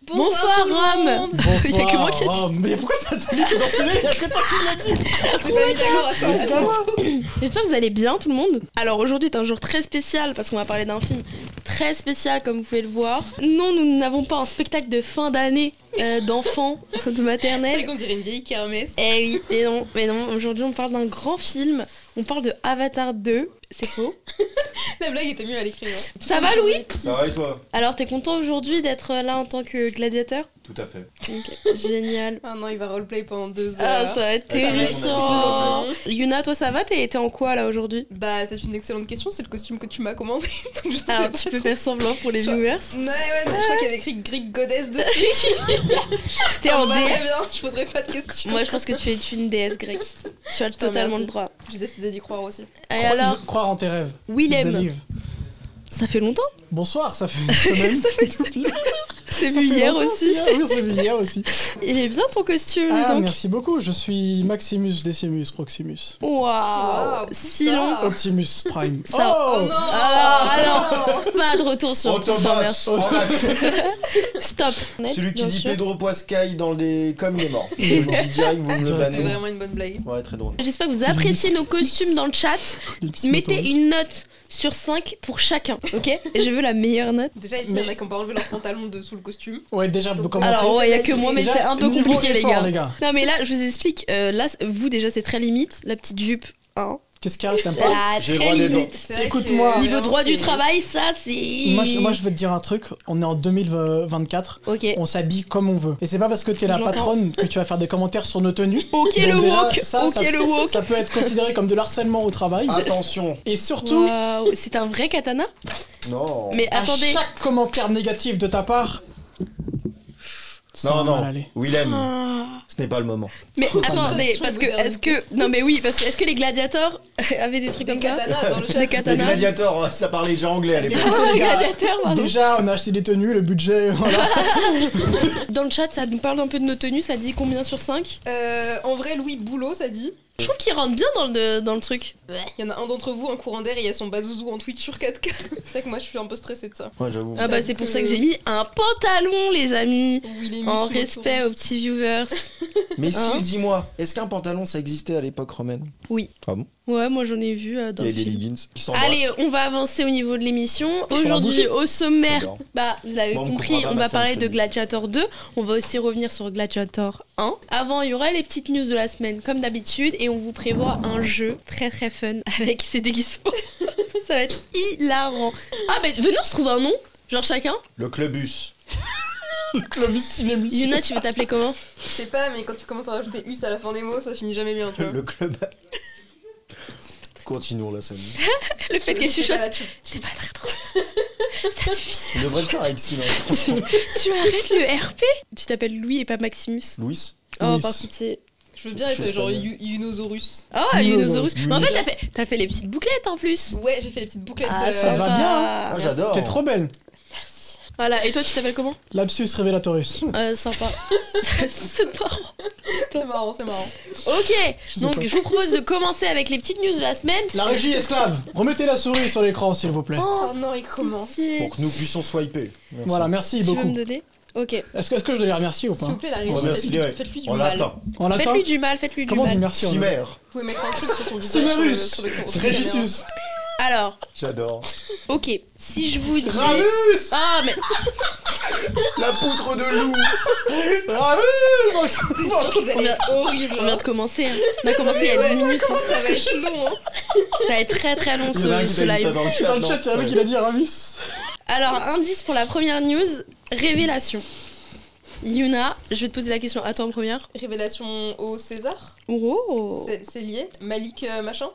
Bonsoir Rome. Il y a que moi qui ai dit. Mais pourquoi ça te dit que dans ce il y a que toi qui l'as dit. C'est pas mis d'accord à ça. J'espère que vous allez bien tout le monde. Alors aujourd'hui est un jour très spécial parce qu'on va parler d'un film très spécial comme vous pouvez le voir. Non, nous n'avons pas un spectacle de fin d'année d'enfants de maternelle. C'est qu'on dirait une vieille kermesse. Eh oui, mais non, aujourd'hui on parle d'un grand film. On parle de Avatar 2, c'est faux. La blague était mieux à l'écrit. Hein. Ça va Louis? Ça va et toi? Alors t'es content aujourd'hui d'être là en tant que gladiateur? Tout à fait. Okay. Génial. Ah non, il va roleplay pendant 2 heures. Ah, ça va être terrifiant. Yuna, toi ça va? T'es en quoi là aujourd'hui? Bah c'est une excellente question, c'est le costume que tu m'as commandé. Donc je Alors sais tu pas peux trop. faire semblant pour les viewers. Ouais, je crois qu'il y avait écrit Greek Goddess dessus. T'es en Ça me va très déesse. bien, je poserai pas de questions. Moi je pense que tu es une déesse grecque. Tu as totalement merci. le droit. J'ai décidé d'y croire aussi. Et alors, Croire en tes rêves. Willem, Believe. ça fait longtemps? Bonsoir, ça fait une semaine. Ça fait tout pire. C'est vu hier aussi. Oui, c'est vu hier aussi. Il est bien ton costume, dis Ah, donc. merci beaucoup. Je suis Maximus Decimus Proximus. Waouh, si long. Optimus Prime. Ça- Oh, non. Alors, pas de retour sur Transformers. Autobots. Stop. Celui qui Bien dit sûr. Pedro Pascal dans les com il est mort. Je vous le dis direct, vous me le C'est bannez. vraiment une bonne blague. Ouais, très drôle. J'espère que vous appréciez nos costumes dans le chat. Mettez une note sur 5 pour chacun, ok? Et je veux la meilleure note. Déjà, il y en a qui ont pas enlevé leur pantalon dessous le costume. Ouais, déjà, pour commencer. Alors, ouais, il y a que moi, mais Déjà, c'est un peu niveau compliqué, les effort, gars. Non, mais là, je vous explique. Là, vous, déjà, c'est très limite. La petite jupe, hein. Qu'est-ce qu'il y a? T'aimes pas? Ah, J'ai le très droit des limite. C'est vrai Écoute-moi. que, Niveau vraiment, droit du c'est- travail, ça, c'est. Moi, je vais te dire un truc. On est en 2024. Ok. On s'habille comme on veut. Et c'est pas parce que t'es la J'entends. patronne que tu vas faire des commentaires sur nos tenues. Ok, Donc le déjà, woke. ça, Ok, ça- le woke. Ça peut être considéré comme de l'harcèlement au travail. Attention. Et surtout, Waouh, c'est un vrai katana? Non. Mais à attendez. chaque commentaire négatif de ta part, ça Non, va non. mal aller. Willem, Ah. ce n'est pas le moment. Mais Trop attendez, parce que est-ce que non mais oui, parce que est-ce que les gladiateurs avaient des trucs Des comme ça? katanas dans le chat. Des Les katanas. gladiateurs, ça parlait déjà anglais à l'époque. Ah, les les gars, gladiateurs, pardon. Déjà, on a acheté des tenues, le budget, voilà. Dans le chat, ça nous parle un peu de nos tenues, ça dit combien sur 5? En vrai, Louis Boulot, ça dit. Je trouve qu'il rentre bien dans le truc. Il y en a un d'entre vous, un courant d'air, et il y a son bazouzou en Twitch sur 4K. C'est vrai que moi, je suis un peu stressée de ça. Ouais, j'avoue. Ah bah c'est pour ça que j'ai mis un pantalon, les amis. Oui, les En muscles respect autour. aux petits viewers. Mais Hein si, dis-moi, est-ce qu'un pantalon ça existait à l'époque romaine? Oui. Ah bon? Ouais, moi j'en ai vu dans Il y le a des film. leggings qui s'embrassent. Allez, on va avancer au niveau de l'émission. la Aujourd'hui, au sommaire, J'adore. bah, vous l'avez Moi, on me compris, comprend pas, on ma va scène, parler je te de le dis. Gladiator 2. On va aussi revenir sur Gladiator 1. Avant, il y aura les petites news de la semaine, comme d'habitude, et on vous prévoit un jeu très très fun avec ces déguisements. Ça va être hilarant. Ah, mais venez, on se trouve un nom, genre chacun. Le clubus. Le Clovis Cinémus. Yuna, tu veux t'appeler comment? Je sais pas, mais quand tu commences à rajouter us à la fin des mots, ça finit jamais bien, tu vois. Le club. Continuons la scène. Le fait qu'elle C'est pas la chuchote, tube. c'est pas très drôle. Ça suffit. On devrait le faire avec silence. Tu arrêtes le RP? Tu t'appelles Louis et pas Maximus. Louis. Oh, Louis. par pitié. Je veux bien Je suis être genre espagnol. Unosaurus. Oh, Unosaurus. Louis. Mais en fait, t'as fait les petites bouclettes en plus. Ouais, j'ai fait les petites bouclettes. Ah, ça va sympa. bien. Ah, j'adore. T'es trop belle. Voilà, et toi, tu t'appelles comment? Lapsus Revelatorus. Sympa. C'est marrant. C'est marrant, c'est marrant. Ok, sais donc pas. je vous propose de commencer avec les petites news de la semaine. La régie esclave. Remettez la souris sur l'écran, s'il vous plaît. Oh, Oh non, il commence. pitié. Pour que nous puissions swiper. Merci. Voilà, merci Tu veux beaucoup. me donner? Ok. Est-ce que je dois les remercier ou S'il pas? vous plaît, la Ouais, merci, régie, ouais. faites-lui du En mal. latin. En latin. Faites-lui du mal, faites-lui du Comment on dit mal. merci en latin? Chimère. Vous pouvez mettre un truc sur son visage. Cimérus. sur le- sur le- C'est sur le caméra. Régissus. Alors, J'adore. ok, si je vous dis... Ramus. Ah, mais... La poutre de loup. Ramus. C'est sûr qu'ils allaient être horribles. On vient de commencer, hein. On a commencé il y a 10 minutes. hein. Ça va être long, hein. Ça va être très très long Il y en a un ce, qui ce t'a dit ça live. dans le chat. Dans le non chat, il y a un mec Ouais. qui a dit Ramus. Alors, indice pour la première news, révélation. Yuna, je vais te poser la question à toi en première. Révélation au César. Oh, C'est lié. Malik machin.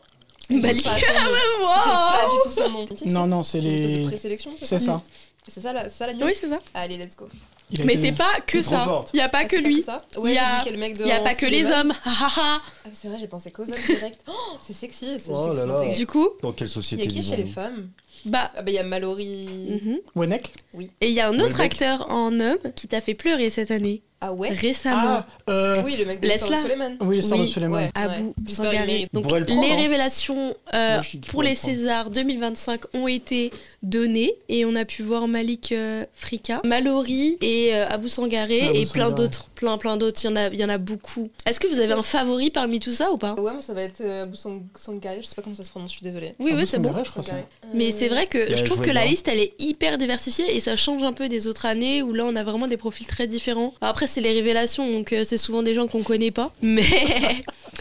Malik. J'ai pas son nom. J'ai wow. pas du tout son nom. Non, non, c'est une espèce de les. présélection. C'est ça. C'est ça la news. Oui, c'est ça. Allez, let's go. Il a Mais été- c'est pas que T'es trop ça. forte. Il y a pas Ah, que c'est lui. ça Il Ouais, y j'ai a- vu quel mec Il y a pas que les hommes. Ha, ha, ha. Ah, c'est vrai, j'ai pensé qu'aux hommes direct. Oh, c'est sexy, c'est Oh là sexy là. intégré. Du coup, Dans quelle Il y société a qui chez les vivons-nous? femmes bah. Ah bah il y a Mallory. mhm. Wenek. Et il y a un autre Welbeck. acteur en homme qui t'a fait pleurer cette année. Ah ouais. récemment. Oui, le mec de Laisse-la. Suleiman. Oui, l'histoire de Oui. Suleiman. Ouais. Abou J'espère qu'il Sangaré. mérite. Donc pourrait le prendre, les hein. révélations Moi, je dis qu'il pour pourrait les le prendre. Césars 2025 ont été données et on a pu voir Malik Frika, Mallory et Abou Sangaré Abou et plein Sangaré. d'autres, plein d'autres. Il y en a beaucoup. Est-ce que vous avez un favori parmi tout ça ou pas? Ouais, moi ça va être Abou Sangaré, je sais pas comment ça se prononce, je suis désolée. Oui, Abou oui, c'est bon. Sangaré, je crois que Sangaré. Mais c'est vrai que Ouais, je trouve je que vois la bien. liste elle est hyper diversifiée et ça change un peu des autres années où là on a vraiment des profils très différents. Alors après c'est les révélations donc c'est souvent des gens qu'on connaît pas, mais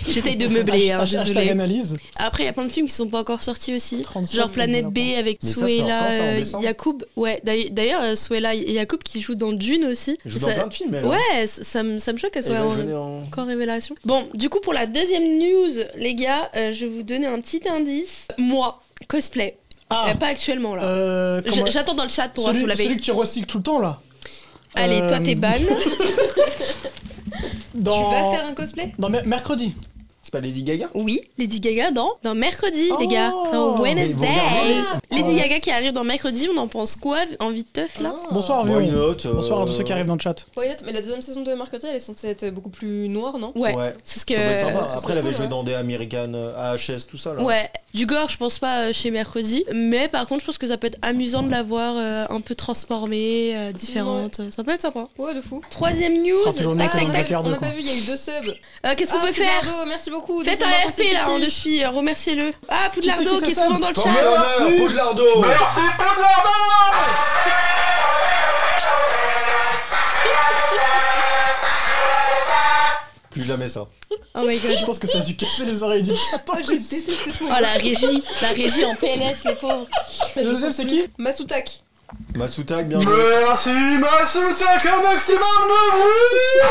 j'essaye de meubler, hein, Hashtag désolé. analyse. Après il y a plein de films qui sont pas encore sortis aussi, 37, genre Planète je B vais avec Mais ça, c'est Souela quand, ça, en décembre Yacoub. Ouais, d'ailleurs Souela Yacoub qui joue dans Dune aussi. Je joue dans Ça- plein de films, elle. Ouais, ça me choque qu'elle Elle soit va en- jouer en... encore révélation. Bon, du coup pour la deuxième news, les gars, je vais vous donner un petit indice. Moi, cosplay. Ah, Pas actuellement là. comment- J'attends dans le chat pour voir si vous l'avez. celui que tu recycles tout le temps là. Allez, toi t'es ban. Dans... Tu vas faire un cosplay? Dans mercredi. C'est pas Lady Gaga? Oui, Lady Gaga dans mercredi, Oh, les gars. Dans mais vous Wednesday. regardez Lady Oh. Gaga qui arrive dans mercredi, on en pense quoi en vite teuf là? Bonsoir, Why Véro. not, Bonsoir à tous ceux qui arrivent dans le chat. Why not? Mais la deuxième saison de Mercredi, elle est censée être beaucoup plus noire, non? Ouais, Ouais. c'est ce que. Ça doit être sympa. ça Après, serait elle avait cool, joué ouais. dans des American AHS, tout ça là. Ouais, du gore, je pense pas chez mercredi, mais par contre, je pense que ça peut être amusant de la voir un peu transformée, différente. Ça peut être sympa. Ouais, de fou. Troisième news. Ce sera toujours mieux Tac, que tac, dans tac. Joker On 2, n'a quoi. pas vu, il y a eu 2 subs. Qu'est-ce qu'on peut faire? Poudlardo, merci beaucoup. Faites deuxième un mois RP là, en consécutif. deux filles, remerciez-le. Ah, Poudlardo Qui c'est qui est ça, souvent dans le Force chat. honneur, Poudlardo. Merci Plus jamais ça. Oh my god. Je pense que ça a dû casser les oreilles du chat. Oh, je déteste ce mot. Oh la régie en PLS, les pauvres. Le deuxième, c'est qui? Masutak. Masutak, bien joué. Merci Masutak, un maximum de bruit.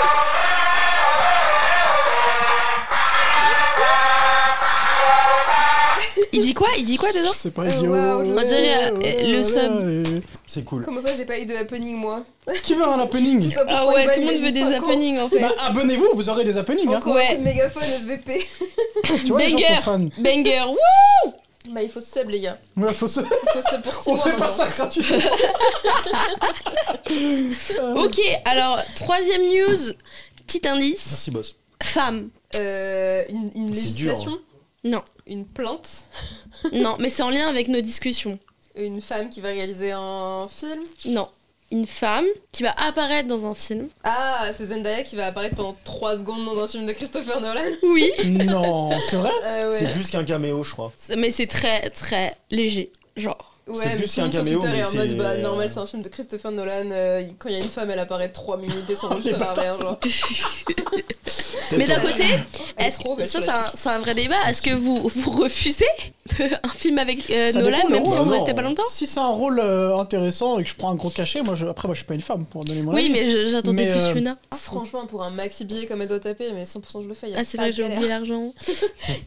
Il dit quoi dedans? C'est pas Oh, idiot. wow, je On dirait, le sub. C'est cool. Comment ça, j'ai pas eu de happening, moi? Qui veut un happening? Tout ça pour Ah 5 ouais, balles, tout le monde veut imagine des 50. happenings en fait. Bah, abonnez-vous, vous aurez des happenings. Hein. Encore Ouais. un coup de mégaphone SVP. Tu vois, les gens Banger. sont fans. Banger, wouh! Bah, il faut se sub, les gars. Ouais, faut se... Il faut se sub pour 6 On mois. fait pas maintenant. ça gratuitement. Ok, alors troisième news, petit indice, Merci, boss. femme. Une C'est législation. Non, Une plainte. non, mais c'est en lien avec nos discussions. Une femme qui va réaliser un film. Non, une femme qui va apparaître dans un film. Ah, c'est Zendaya qui va apparaître pendant 3 secondes dans un film de Christopher Nolan. Oui, Non, c'est vrai? Ouais. C'est plus qu'un caméo, je crois. mais c'est très très léger, genre. Ouais, c'est mais plus tout le monde qu'un sur caméo, Twitter est mais en mode c'est- bah normal c'est un film de Christopher Nolan, quand il y a une femme elle apparaît 3 minutes et son rôle Les sert à rien genre. Mais d'un Peut-être- côté, Elle est est-ce trop que belle ça sur la c'est un vrai débat? Est-ce que vous refusez un film avec Ça Nolan dépend, même le si rôle. vous non. restez pas longtemps? Si c'est un rôle intéressant et que je prends un gros cachet, après, moi, je suis pas une femme pour donner mon Oui, avis. mais j'attendais Mais, plus Luna. Franchement pour un maxi billet comme elle doit taper mais 100% je le fais, y a Ah, c'est pas vrai, de j'ai galère. oublié l'argent.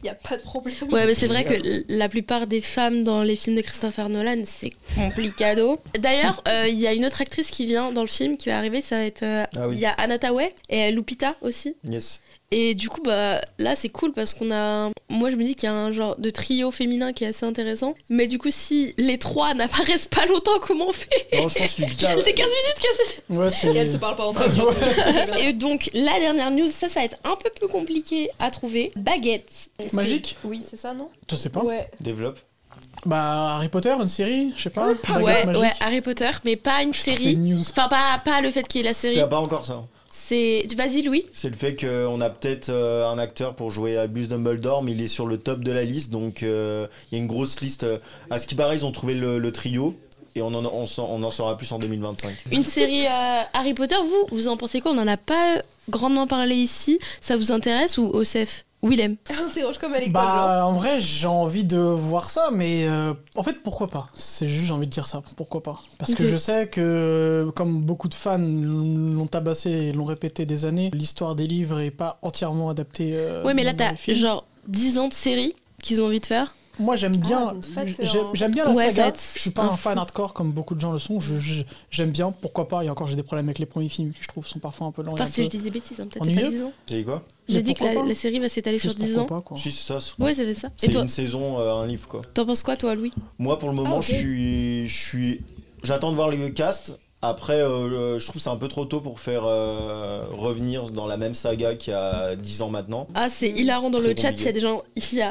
Y a pas de problème. Ouais, mais c'est vrai que la plupart des femmes dans les films de Christopher Nolan, c'est complicado. D'ailleurs, il y a une autre actrice qui vient dans le film qui va arriver, ça va être. Ah oui. Il y a Anna Tawai et Lupita aussi. Yes. Et du coup, bah là, c'est cool parce qu'on a. Moi, je me dis qu'il y a un genre de trio féminin qui est assez intéressant. Mais du coup, si les trois n'apparaissent pas longtemps, comment on fait? Non, je pense que Lupita. C'est 15 minutes que c'est. Ouais, c'est... Et elles se parlent pas entre elles. surtout. C'est bien. Et donc, la dernière news, ça va être un peu plus compliqué à trouver. Baguette. Est-ce que- Magique? Oui c'est ça non? Je sais pas. Ouais. Développe. Bah, Harry Potter, une série, je sais pas. Baguette Ouais, magique. ouais, Harry Potter, mais pas une Fais série. une news. Enfin, pas le fait qu'il y ait la série. C'était pas encore ça. C'est. Vas-y, Louis. C'est le fait qu'on a peut-être un acteur pour jouer Albus Dumbledore, mais il est sur le top de la liste, donc il y a une grosse liste. À ce qui paraît, ils ont trouvé le trio, et on en saura plus en 2025. Une série Harry Potter, vous en pensez quoi? On en a pas grandement parlé ici. Ça vous intéresse ou Osef? Willem. Interroge comme à l'école. genre. Bah, en vrai, j'ai envie de voir ça, mais en fait, pourquoi pas? C'est juste, j'ai envie de dire ça, pourquoi pas? Parce que Ok. je sais que, comme beaucoup de fans l'ont tabassé et l'ont répété des années, l'histoire des livres est pas entièrement adaptée. Ouais, mais là, dans t'as les films. genre 10 ans de série qu'ils ont envie de faire. Moi, j'aime bien, c'est une fête, j'aime bien la Ouais, ça va saga. être Je suis pas un un fan fou. hardcore comme beaucoup de gens le sont. J'aime bien, pourquoi pas? Et encore, j'ai des problèmes avec les premiers films qui je trouve sont parfois un peu lents. et Enfin, un si peu- je dis des bêtises, hein, peut-être ennuyeux. c'est pas 10 ans. T'as dit quoi? J'ai Mais dit que pourquoi pas la série va s'étaler sur Juste 10 ans. pourquoi pas, quoi. Si, c'est ça. Ouais, ça fait ça. Et C'est toi, une saison, un livre, quoi. t'en penses quoi, toi, Louis? Moi, pour le moment, Ah, ok. j'attends de voir le cast. Après, je trouve que c'est un peu trop tôt pour faire revenir dans la même saga qu'il y a 10 ans maintenant. Ah, c'est hilarant dans Très le chat, compliqué. s'il y a des gens,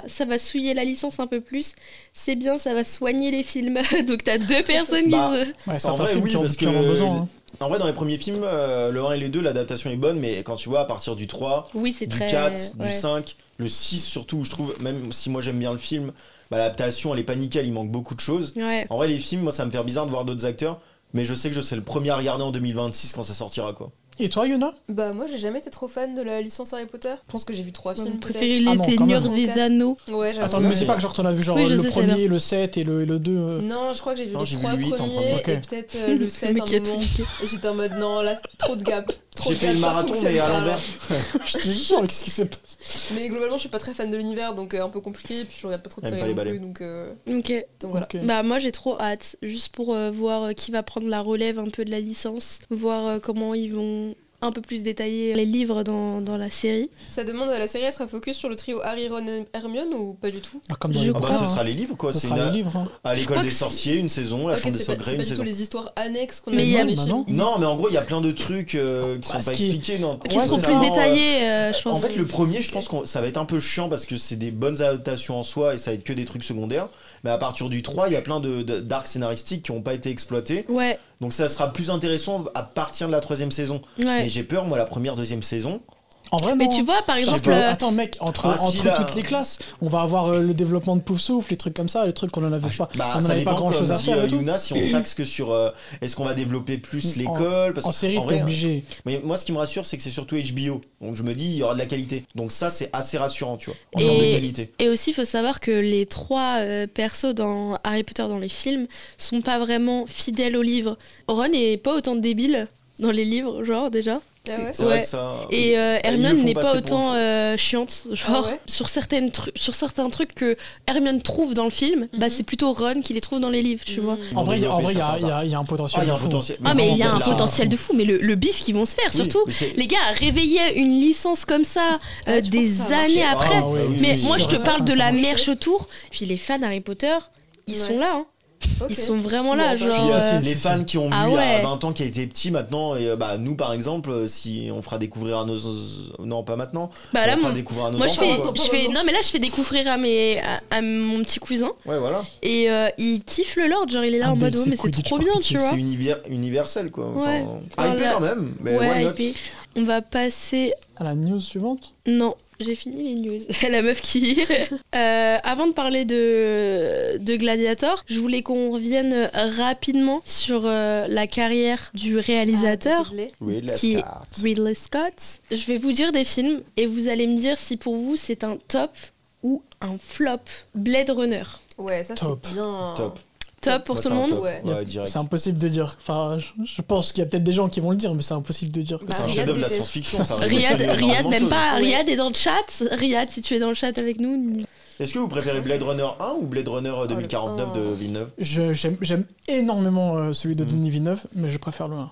ça va souiller la licence un peu plus, c'est bien, ça va soigner les films. Donc t'as deux personnes qui Bah, se... Ouais, c'est En un vrai, film oui, qui en parce qui en ont que besoin. Hein. En vrai, dans les premiers films, le 1 et le 2, l'adaptation est bonne, mais quand tu vois à partir du 3, Oui, c'est du très... 4, ouais. du 5, le 6 surtout, je trouve, même si moi j'aime bien le film, bah, l'adaptation elle est pas nickel, il manque beaucoup de choses. Ouais. En vrai, les films, moi ça me fait bizarre de voir d'autres acteurs, mais je sais que je serai le premier à regarder en 2026 quand ça sortira quoi. Et toi, Yuna? Bah moi j'ai jamais été trop fan de la licence Harry Potter. Je pense que j'ai vu 3 films Vous peut-être. préférez Ah les non, quand Seigneurs même. des Anneaux. Ouais, j'avoue. Attends, mais ouais. c'est pas que genre t'en as vu genre Oui, je le sais, c'est premier, le 7 et le 2. Non, je crois que j'ai vu Non, les j'ai vu 3 le 8 en premiers premier. Ok. et peut-être le 7 mec un qui a tout moment. niqué. Et j'étais en mode non, là c'est trop de gap. Trop J'ai de fait gap, le ça marathon, fonctionne mais à pas. l'envers. Je te jure, qu'est-ce qui s'est passé? Mais globalement, je suis pas très fan de l'univers donc un peu compliqué. Puis je regarde pas trop de J'aime séries pas non les plus donc, Ok. donc voilà. Ok. Bah moi j'ai trop hâte, juste pour voir qui va prendre la relève un peu de la licence, voir comment ils vont un peu plus détailler les livres dans la série. Ça demande la série, elle sera focus sur le trio Harry, Ron et Hermione ou pas du tout? Bah, comme dans Je les Ah bah crois, ce bouquins, sera hein. les livres quoi, Ce c'est sera une... les livres. Hein. à l'école crois des que sorciers une saison, la Ok, chambre des c'est secrets pas une du tout saison. les histoires annexes qu'on a Mais vues il y a- dans les bah films. non. Non mais en gros il y a plein de trucs qui sont ce pas qui est- expliqués. Non. Qui Ouais, seront c'est plus ça. détaillés, je pense. En fait, le premier, je pense que ça va être un peu chiant parce que c'est des bonnes adaptations en soi et ça va être que des trucs secondaires. Mais à partir du 3, il y a plein d'arcs scénaristiques qui n'ont pas été exploités. Ouais, Donc ça sera plus intéressant à partir de la 3e saison. ouais. Mais j'ai peur, moi, la première, 2e saison. En vrai, Mais non. tu vois, par Parce exemple, que, attends, mec, entre Ah, si, là- toutes les classes, on va avoir le développement de Poufsouffle, les trucs comme ça, les trucs qu'on en avait pas. Bah, on en ça avait pas dépend, grand chose comme à dit faire et tout. Yuna, si on s'axe que sur est-ce qu'on va développer plus En- l'école parce En que, série, en t'es vrai, obligé. mais moi, ce qui me rassure, c'est que c'est surtout HBO. Donc je me dis, il y aura de la qualité. Donc ça, c'est assez rassurant, tu vois, en Et- termes de qualité. Et aussi, il faut savoir que les 3 persos dans Harry Potter dans les films sont pas vraiment fidèles au livre. Ron est pas autant débile dans les livres, genre déjà. Ah ouais? C'est vrai Ouais. que ça. Et ils le Hermione font n'est pas passer autant pour chiante, genre Ah ouais sur certains trucs que Hermione trouve dans le film, bah Mhm. c'est plutôt Ron qui les trouve dans les livres, tu vois. Ils En vont vrai, il y a développer il y a- certains il y a- arcs. il y a un potentiel. Ah, il y a un de fou. potentiel. Ah mais il y a un vraiment, potentiel là, de fou, mais le bif qu'ils vont se faire Oui, surtout. mais c'est- Les gars, réveiller une licence comme ça Ah, tu des penses que ça va années marcher? après. Ah, ouais, oui, Mais oui, moi je sûr te et parle certain de que ça la marche. merch autour, puis les fans Harry Potter, ils Ouais. sont là, hein. Ok. Ils sont vraiment Qui là, l'ont pas genre. Puis, euh, les fans qui ont vu Ah il y a ouais. 20 ans qui étaient petits maintenant, et bah nous par exemple, si on fera découvrir à nos. Non, pas maintenant. Bah là, on fera mon- découvrir à nos moi je enfants. fais, quoi. non mais là je fais découvrir à mon petit cousin Ouais, voilà. et il kiffe le Lord, genre il est là Un en mode Dale, oh c'est mais c'est Quidditch trop par bien, pitié, tu vois. C'est universel quoi. Ouais. Enfin, hypé Voilà. quand même, mais Ouais, why not? hypé. On va passer. À la news suivante. Non, j'ai fini les news. La meuf qui. Avant de parler de Gladiator, je voulais qu'on revienne rapidement sur la carrière du réalisateur. Ridley Qui- Scott. Ridley Scott. Je vais vous dire des films et vous allez me dire si pour vous c'est un top ou un flop. Blade Runner. Ouais, ça Top. c'est bien. Top. Top pour Moi, tout c'est le un monde. top. Ouais. Ouais, direct. C'est impossible de dire. Enfin, je pense qu'il y a peut-être des gens qui vont le dire, mais c'est impossible de dire que Bah, C'est un Riyad chef-d'œuvre de la déteste. science-fiction. ça Riyad, révolutionne Riyad énormément de n'aime choses. pas. Ouais. Riyad est dans le chat. Riyad, si tu es dans le chat avec nous. Est-ce que vous préférez Blade Runner 1 ou Blade Runner 2049 de Oh. Villeneuve? J'aime énormément celui de Denis Villeneuve, mais je préfère le 1.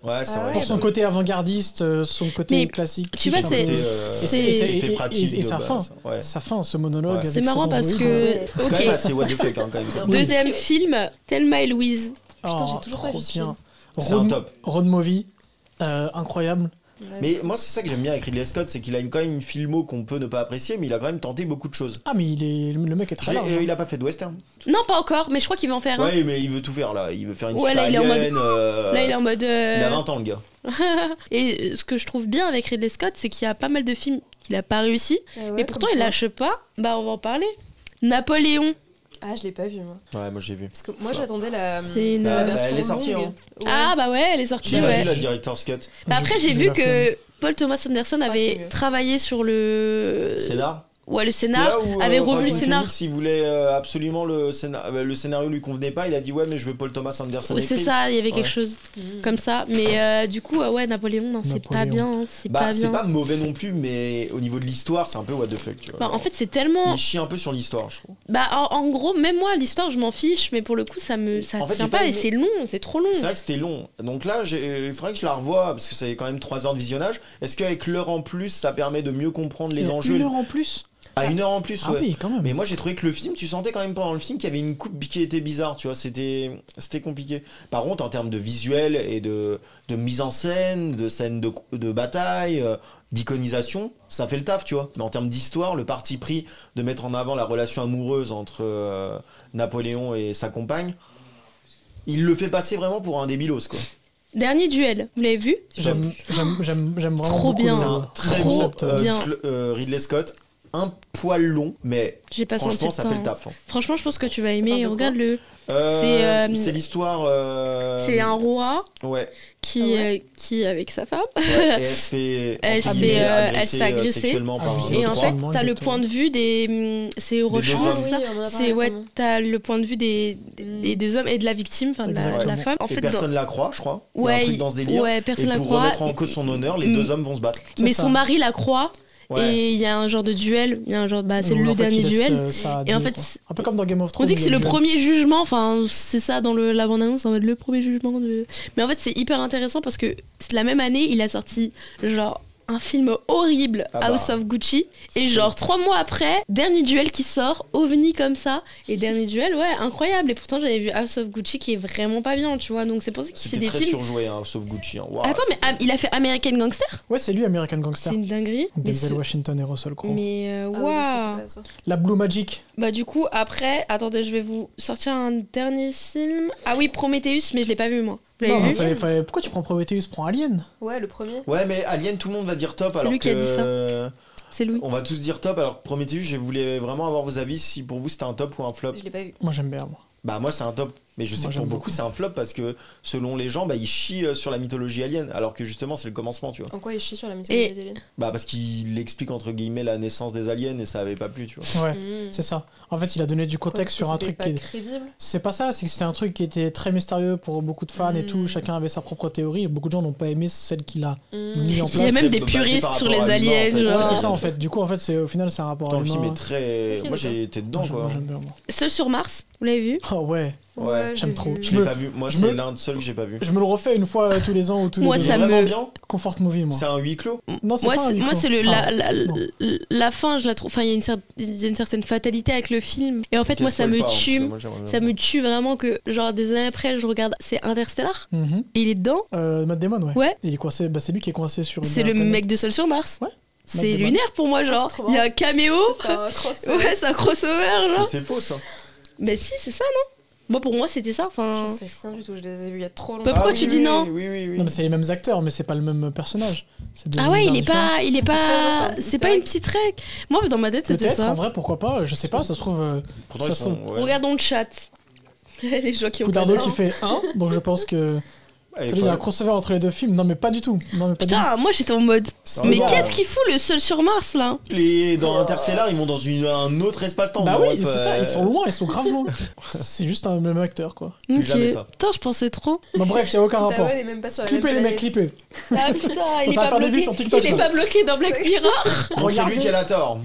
Ouais, c'est Ah vrai. ouais, Pour son bah côté avant-gardiste, son côté Mais classique. tu vois, un c'est- peu- Côté, c'est- effet et- pratique et de sa base. fin. Ouais. Sa fin, ce monologue. Ouais. avec C'est son marrant parce androïde. que. Ouais. C'est quand même Ok. assez what the fuck hein, quand même. Oui. Deuxième film, Thelma et Louise. Putain, j'ai Oh, toujours pas trop vu ce bien. C'est un top. Road movie, incroyable. Ouais. Mais moi, c'est ça que j'aime bien avec Ridley Scott, c'est qu'il a quand même une filmo qu'on peut ne pas apprécier, mais il a quand même tenté beaucoup de choses. Ah, mais le mec est très large. Il a pas fait de western. Non, pas encore, mais je crois qu'il va en faire un. Ouais, mais il veut tout faire là. Il veut faire une Ouais, suite là, à il est en mode- Alien, Là, il est en mode. il a 20 ans, le gars. Et ce que je trouve bien avec Ridley Scott, c'est qu'il y a pas mal de films qu'il a pas réussi, Ah ouais, mais pourtant comme il quoi. lâche pas. Bah, on va en parler. Napoléon. Ah, je l'ai pas vu moi. Ouais, moi j'ai vu. Parce que moi j'attendais la, C'est une- la Bah, version elle est sortie, longue. hein. Ouais. Ah, bah ouais, elle est sortie, J'ai pas ouais. vu la Director's Cut. Bah, après, j'ai vu la flemme. que Paul Thomas Anderson c'est avait mieux. travaillé sur le. Scénar. Ouais, le C'était scénar. là où, avait revu le Joaquin scénar. Phoenix, il voulait absolument le scénario lui convenait pas. Il a dit ouais, mais je veux Paul Thomas Anderson. Ouais, c'est écrit. ça, il y avait quelque Ouais. chose Mhm. comme ça. Mais du coup, ouais, Napoléon, non, c'est pas Napoléon. bien. C'est Bah, pas c'est bien. pas mauvais non plus, mais au niveau de l'histoire, c'est un peu what the fuck, tu vois. Bah, en fait, c'est tellement. Il chie un peu sur l'histoire, je trouve. Bah, en gros, même moi, l'histoire, je m'en fiche, mais pour le coup, ça En fait, tient j'ai pas pas et aimé- c'est long, c'est trop long. C'est vrai que c'était long. Donc là, il faudrait que je la revoie parce que c'est quand même 3 heures de visionnage. Est-ce qu'avec l'heure en plus, ça permet de mieux comprendre les enjeux? 1 heure en plus. À 1 heure en plus, Ah ouais. oui, quand même. Mais moi j'ai trouvé que le film, tu sentais quand même pendant le film qu'il y avait une coupe qui était bizarre, tu vois, c'était compliqué. Par contre, en termes de visuel et de mise en scène, de scènes de bataille, d'iconisation, ça fait le taf, tu vois. Mais en termes d'histoire, le parti pris de mettre en avant la relation amoureuse entre Napoléon et sa compagne, il le fait passer vraiment pour un débilos, quoi. Dernier duel, vous l'avez vu? J'aime vraiment Trop beaucoup bien. C'est le un très Trop bon bien. Ridley Scott, un poil long, mais J'ai pas senti franchement le ça temps. fait le taf. Hein. Franchement, je pense que tu vas parle aimer. de quoi Regarde-le. C'est l'histoire. C'est un roi Ouais. qui avec sa femme. Ouais, et elle se fait, Elle entre se guillemets, fait agresser. sexuellement par Ah, un oui, Et en autre fait, homme. Exactement, t'as le exactement. point de vue des. C'est Rochon, deux hommes. c'est ça? Oui, on en a parlé C'est ouais, récemment. t'as le point de vue des deux hommes et de la victime, enfin de la Exactement. femme. En Et fait, personne la croit, je crois. Il y a un ouais, truc dans ce délire. ouais, Et personne la pour croit. remettre en cause son honneur, les Mm. deux hommes vont se battre. C'est Mais ça. son mari la croit. Ouais. Et il y a un genre de duel. Il y a un genre, c'est Où, le en fait, dernier il laisse, duel. ça Et en duel, fait, quoi. c'est- un peu comme dans Game of On Thrones. dit que il y c'est a le duel. premier jugement, enfin c'est ça dans la bande-annonce, en mode le premier jugement de... Mais en fait c'est hyper intéressant parce que la même année il a sorti genre un film horrible, Ah bah. House of Gucci, et genre 3 mois après, dernier duel qui sort, OVNI comme ça, et dernier duel, ouais, incroyable, et pourtant j'avais vu House of Gucci qui est vraiment pas bien, tu vois, donc c'est pour ça qu'il fait C'était des très films... surjoué, hein, sauf Gucci. Hein. Waouh, Attends, mais il a fait American Gangster? Ouais, c'est lui, American Gangster. C'est une dinguerie. Mais, Denzel Washington et Russell Crowe. mais Ah oui, je waouh. pensais pas à ça. La Blue Magic. Bah du coup après, attendez, je vais vous sortir un dernier film. Ah oui, Prometheus, mais je l'ai pas vu moi. Vous l'avez Non, vu? pourquoi tu prends Prometheus? Prends Alien. Ouais, le premier. Ouais, mais Alien, tout le monde va dire top. C'est alors lui qui que, a dit ça. C'est Louis. On va tous dire top. Alors que Prometheus, je voulais vraiment avoir vos avis si pour vous c'était un top ou un flop. Je l'ai pas vu. Moi, j'aime bien, moi. Bah, moi, c'est un top. Mais je sais Moi, que pour j'aime beaucoup, beaucoup. c'est un flop parce que selon les gens, bah, ils chient sur la mythologie alien. Alors que justement, c'est le commencement, tu vois. En quoi il chie sur la mythologie Et- des aliens? Bah, parce qu'il explique entre guillemets la naissance des aliens et ça avait pas plu, tu vois. Ouais, Mmh. c'est ça. En fait, il a donné du contexte sur un truc pas qui est... crédible. C'est pas ça, c'est que c'était un truc qui était très mystérieux pour beaucoup de fans et tout. Mm. Chacun avait sa propre théorie. Et beaucoup de gens n'ont pas aimé celle qu'il a Mmh. mis en Il y a place. même des c'est puristes par sur rapport les à l'humain, en aliens, fait. genre. Ouais, c'est ça Ouais. en fait. Du coup, en fait, au final, c'est un rapport Pourtant, à le film l'humain. est très. Ok, Moi, j'ai été dedans, Moi, quoi. j'aime bien, moi. Seul sur Mars, vous l'avez vu? Oh ouais. Ouais, j'aime j'ai trop. vu. Je Je l'ai me- pas vu. Moi, je c'est me- l'un de ceux que j'ai pas vu. Je me le refais une fois tous les ans ou tous les Moi, deux ça ans. me- Vraiment bien. Comfort movie, moi. C'est un huis clos. Non, c'est Moi, pas un huis moi clos. c'est le Enfin, non. la fin, je la trouve. Enfin, il y a une certaine fatalité avec le film. Et en fait, Ok, moi, ça spoil me pas, hein, parce que tue. moi, j'aimerais bien Ça voir. me tue vraiment que, genre, des années après, je regarde. C'est Interstellar. Mhm. Et il est dedans. Matt Damon, ouais. Ouais. Il est coincé. Bah, c'est lui qui est coincé sur. une C'est le planète. mec de Seul sur Mars. Ouais. C'est Matt Damon. lunaire pour moi, genre. c'est trop Il y a marrant. un caméo. C'est un crossover. Ouais, c'est un crossover, Mais genre. c'est faux, ça. Mais si, c'est ça, non? Moi, pour moi, c'était ça. Enfin. Je sais rien du tout, je les ai vus il y a trop longtemps. Bah, pourquoi Ah, tu oui, dis oui, non? Oui, oui, oui. Non, mais c'est les mêmes acteurs, mais c'est pas le même personnage. C'est deux Ah ouais, il univers est pas. Il est petite pas. règle, C'est pas une petite règle. Moi, dans ma tête, c'était Peut-être, ça. en vrai, pourquoi pas. Je sais pas, ça se trouve. Pourtant, ça ils se sont. trouve. ouais. Regardons le chat. Les gens qui ont Poudardo pas qui d'argent. fait 1, donc je pense que. Elle est Il y a un folle. crossover entre les deux films. Non, mais pas du tout. Non, mais pas du tout. Putain, moi j'étais en mode. Non, Mais non. qu'est-ce qu'il fout le Seul sur Mars là? Dans Interstellar, ils vont dans un autre espace-temps. Bah mais oui, bref, c'est ça, ils sont loin, ils sont grave loin. C'est juste un même acteur, quoi. Plus Ok. jamais ça. Putain, je pensais trop. Bon, bref, il y a aucun rapport. Dawan est même pas sur la Clippez même les mecs, planète. clippez. Ah putain, il est va pas faire des vues bloqué. sur TikTok, Il est ça. pas bloqué dans Black Mirror. Montre-lui Regardez. qu'elle a tort.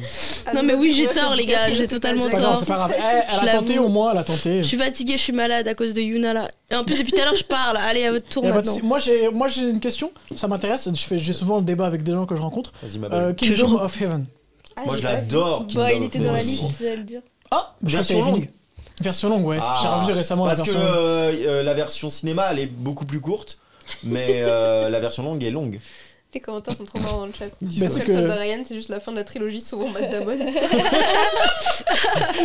Ah, Non, mais oui, j'ai tu vois, tort, les gars, j'ai c'est totalement pas Pas tort. grave, c'est pas grave. Je Elle a tenté l'avoue. au moins, elle a tenté. Je suis fatiguée, je suis malade à cause de Yuna là. Et en plus, depuis tout à l'heure, je parle. Allez, à votre tour Y a pas de maintenant. souci. Moi j'ai une question, ça m'intéresse, j'ai souvent le débat avec des gens que je rencontre. Vas-y, ma belle. Kingdom Toujours. of Heaven. Ah, Moi, j'ai je pas vu. l'adore. Bah, Kingdom il of était dans la Heaven. liste, vous allez le dire. Ah, je crois que Version t'avais longue. fini. Version longue, ouais. Ah, J'ai revu récemment parce la version que longue. la version cinéma, elle est beaucoup plus courte, mais la version longue est longue. Les commentaires sont trop marrants dans le chat. Mais Après, c'est le que- soldat Ryan, c'est juste la fin de la trilogie, souvent Matt Damon.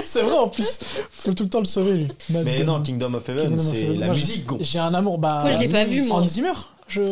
C'est vrai en plus. Faut tout le temps le sauver lui. Mais non, Kingdom of Heaven, Kingdom of c'est Heaven. la Moi, musique, go. J'ai un amour. Bah, Moi, je l'ai pas vu, moi. Hans Zimmer,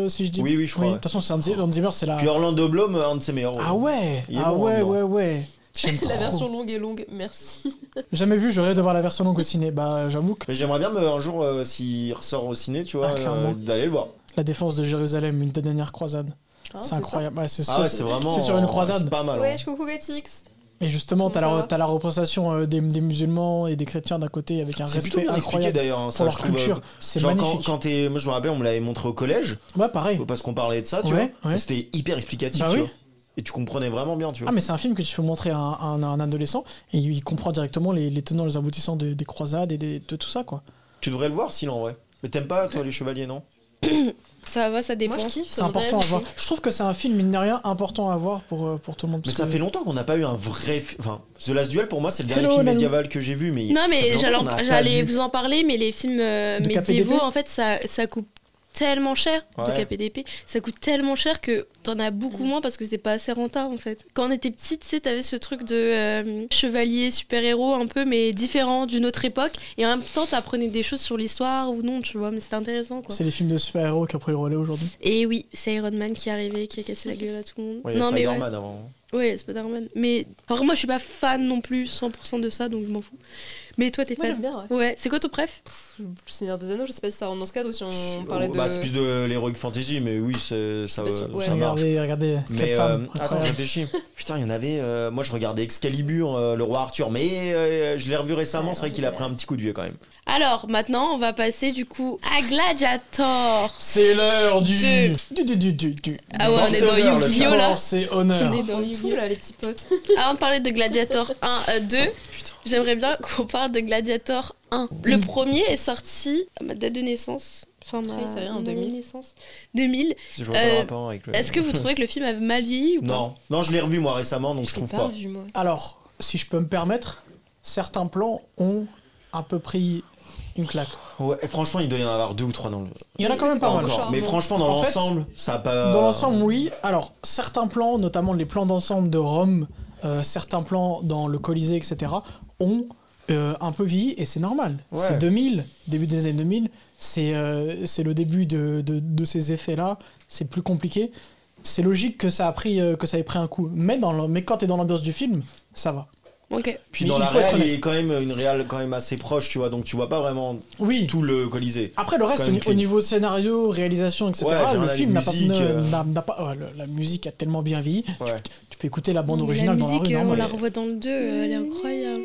si je dis. Oui, je crois, De ouais. toute façon, c'est Hans Zimmer, c'est la. Puis Orlando Bloom, un de ses meilleurs. Ah ouais, Il est ah bon, ouais, dedans. ouais. J'aime trop. La version longue est longue, merci. Jamais vu, j'aurais de voir la version longue au ciné. Bah, j'avoue que Mais j'aimerais bien un jour, s'il ressort au ciné, tu vois, Ah, clairement. d'aller le voir. la défense de Jérusalem, une des dernières croisades. Hein, C'est incroyable. Ouais, c'est Ah ouais, c'est vraiment. c'est sur une croisade. C'est pas mal. Ouais, hein. je coucou Gatix. Et justement, Comment ça va t'as la représentation des musulmans et des chrétiens d'un côté avec un C'est plutôt respect bien expliqué incroyable d'ailleurs. hein, pour ça, leur je trouve, culture. C'est Genre magnifique. quand t'es. Moi je me rappelle, on me l'avait montré au collège, Ouais, pareil. parce qu'on parlait de ça, tu Ouais, vois. ouais. Et c'était hyper explicatif, Bah tu oui. vois. Et tu comprenais vraiment bien, tu vois. Ah, mais c'est un film que tu peux montrer à un adolescent et il comprend directement les tenants et les aboutissants des croisades et de tout ça, quoi. Tu devrais le voir, sinon, ouais. Mais t'aimes pas, toi, les chevaliers, non Ça va, ça dépend. Moi, je kiffe. C'est important à voir. Je trouve que c'est un film, mine de rien, important à voir pour tout le monde. Mais parce ça que- fait longtemps qu'on n'a pas eu un vrai. Enfin, The Last Duel pour moi, c'est le dernier Hello, film Nanou. médiéval que j'ai vu. Mais Non, ça mais fait longtemps qu'on n'a pas j'allais vu. vous en parler, mais les films médiévaux, KPDP? en fait, ça coûte tellement cher de Ouais. KPDP. Ça coûte tellement cher que t'en as beaucoup moins parce que c'est pas assez rentable, en fait. Quand on était petite, tu sais, t'avais ce truc de chevalier, super-héros, un peu, mais différent d'une autre époque. Et en même temps, t'apprenais des choses sur l'histoire ou non, tu vois, mais c'était intéressant, quoi. C'est les films de super-héros qui ont pris le relais aujourd'hui. Et oui, c'est Iron Man qui est arrivé, qui a cassé la gueule à tout le monde. Ouais, il y a non, mais ouais. Spider-Man avant. Ouais, Spider-Man. Mais alors moi, je suis pas fan non plus 100% de ça, donc je m'en fous. Mais toi, t'es Moi, fan. j'aime bien, ouais. Ouais, c'est quoi ton préf? Le Seigneur des Anneaux, je sais pas si ça rentre dans ce cadre ou si on parlait de. Bah, c'est plus de l'heroic fantasy, mais oui, ça, pas sûr. Ouais. ça marche. Regardez, quelle Mais femme. attends, je incroyable. réfléchis. Putain, il y en avait. Moi, je regardais Excalibur, le roi Arthur, mais je l'ai revu récemment. C'est vrai qu'il a pris un petit coup de vieux quand même. Alors, maintenant, on va passer du coup à Gladiator. C'est l'heure du... Du- Ah ouais, on est Force dans et honneur, le Yu-Gi-Oh là. Force et honneur. On est Ils dans font Yu-Gi-Oh. tout là, les petits potes. Avant de parler de Gladiator 1, 2, j'aimerais bien qu'on parle de Gladiator 1. Le premier est sorti à ma date de naissance. Enfin, ma Ah oui, c'est vrai, en mon année 2000. de naissance. 2000. Si je vois pas le Euh, rapport avec le. Est-ce que vous trouvez que le film avait mal vieilli ou pas? Non, non, je l'ai revu moi récemment, donc je trouve l'ai pas. revu, moi. Alors, si je peux me permettre, certains plans ont un peu pris une claque. Ouais, et franchement, il doit y en avoir 2 ou 3 dans le. Il y en a Est-ce quand que même c'est pas pas mal. encore Encore. Mais charmant. franchement, dans En fait, l'ensemble, ça a pas. Dans l'ensemble, oui. Alors, certains plans, notamment les plans d'ensemble de Rome, certains plans dans le Colisée, etc., ont un peu vieilli et c'est normal. Ouais. C'est 2000, début des années 2000, c'est le début de ces effets-là, c'est plus compliqué. C'est logique que ça ait pris un coup. Mais quand t'es dans l'ambiance du film, ça va. Ok. Puis Mais dans il la faut être réal, il honnête. est quand même une réal quand même assez proche, tu vois, donc tu vois pas vraiment Oui. tout le Colisée. Après, le C'est reste, quand même au clean. niveau scénario, réalisation, etc., Ouais, j'ai le rien à film la n'a pas, musique, n'a pas- la musique a tellement bien vieilli. Ouais. Tu peux écouter la bande Non, mais originale la dans la musique, rue. on normal. la revoit dans le 2, elle est incroyable.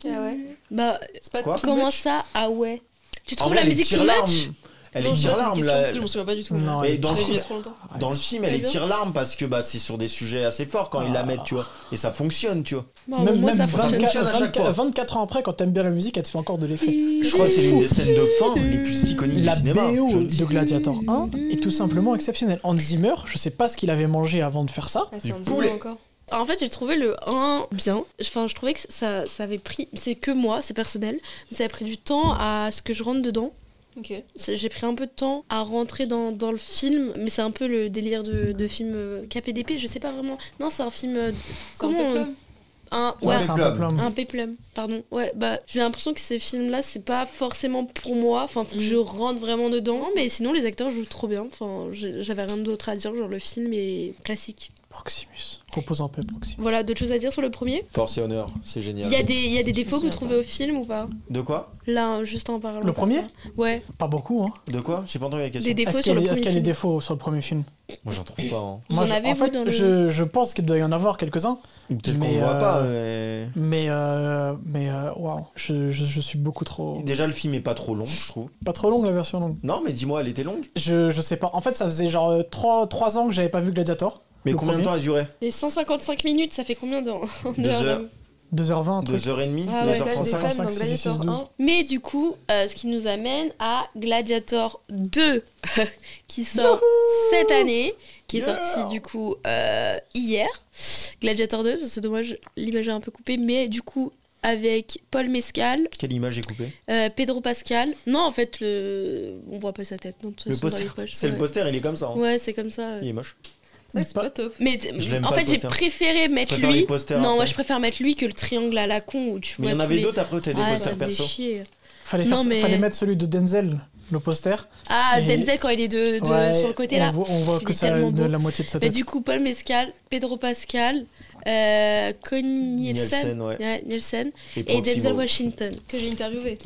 Ah ouais. Bah, C'est pas Quoi too comment much. ça? Ah ouais. Tu En trouves vrai, la elle est musique too tire-larme. much? Elle Non, est je sais pas, c'est une tire-larme question, là. parce que je me souviens pas du tout. Non, Mais elle- dans le J'ai vu il y film, a trop longtemps. dans le film, elle Très est bien. tire-larme parce que bah, c'est sur des sujets assez forts quand ils la mettent, tu vois. Et ça fonctionne, tu vois. Bon, Même, moi, même ça 24, fonctionne. fonctionne à chaque fois. 24 ans après, quand t'aimes bien la musique, elle te fait encore de l'effet. Je crois que c'est l'une des scènes de fin les plus iconiques La du cinéma. BO je le dis. de Gladiator 1 est tout simplement exceptionnelle. Hans Zimmer, je sais pas ce qu'il avait mangé avant de faire ça. Ah, Du c'est un poulet. dimanche encore. En fait, j'ai trouvé le 1 bien. Enfin, je trouvais que ça avait pris. C'est que moi, c'est personnel. Mais ça a pris du temps à ce que je rentre dedans. Ok. J'ai pris un peu de temps à rentrer dans le film. Mais c'est un peu le délire de film KPDP. Je sais pas vraiment. Non, c'est un film. C'est un Comment on- péplum. Ouais, c'est un Peplum. peplum. un péplum, pardon. Ouais, bah j'ai l'impression que ces films-là, c'est pas forcément pour moi. Enfin, faut que je rentre vraiment dedans. Mais sinon, les acteurs jouent trop bien. Enfin, j'avais rien d'autre à dire. Genre, le film est classique. Proximus. Repose en paix, Proximus. Voilà, d'autres choses à dire sur le premier? Force et honneur, c'est Il génial. y a des défauts que vous souviens trouvez au film ou pas? De quoi? Là, juste en parlant. Le comme premier ça. Ouais, Pas beaucoup, hein. De quoi? J'ai pas entendu la question. des défauts Est-ce sur qu'il y, le a- est-ce premier qu'il y a des film. défauts sur le premier film? Moi, j'en trouve pas. Hein. Vous Moi, en je- avez, en vous, fait, dans le- je pense qu'il doit y en avoir quelques-uns. Ou peut-être qu'on Mais, le voit pas. mais- Mais waouh, je suis beaucoup trop. Déjà, le film est pas trop long, je trouve. Pas trop longue la version longue. Non, mais dis-moi, elle était longue. Je sais pas. En fait, ça faisait genre 3 ans que j'avais pas vu Gladiator. Mais Le combien de premier. temps elle durait? Et 155 minutes, ça fait combien d'heures? 2 heures. 2h20, un truc. 2h30, Ah ouais, Place des 2h35. femmes 35, dans 6, Gladiator 6, 12. 1. Mais du coup, ce qui nous amène à Gladiator 2, qui sort cette année, qui est sorti du coup hier. Gladiator 2, c'est dommage, l'image est un peu coupée, mais du coup avec Paul Mescal, Quelle image est coupée? Pedro Pascal. Non, en fait, on voit pas sa tête. Non, de toute Le façon, dans les poster. pages. C'est le Ouais. poster, il est comme ça. hein. Ouais, c'est comme ça. Il est moche. C'est vrai que c'est pas top. Mais Je l'aime en pas, fait, le j'ai poster. préféré mettre préfère lui. les posters Non, moi après. je préfère mettre lui que le triangle à la con où tu Mais vois. il y en tous avait les- d'autres après, t'as des Ah, ça posters faisait perso. chier. Fallait Non, mais- mettre celui de Denzel, le poster. Ah, Et- Denzel quand il est Ouais, sur le côté là. On voit Il que est ça tellement de beau. la moitié de sa Mais tête. du coup, Paul Mescal, Pedro Pascal, Connie Nielsen, Nielsen, ouais. Nielsen et Proximo. Denzel Washington. Que j'ai interviewé.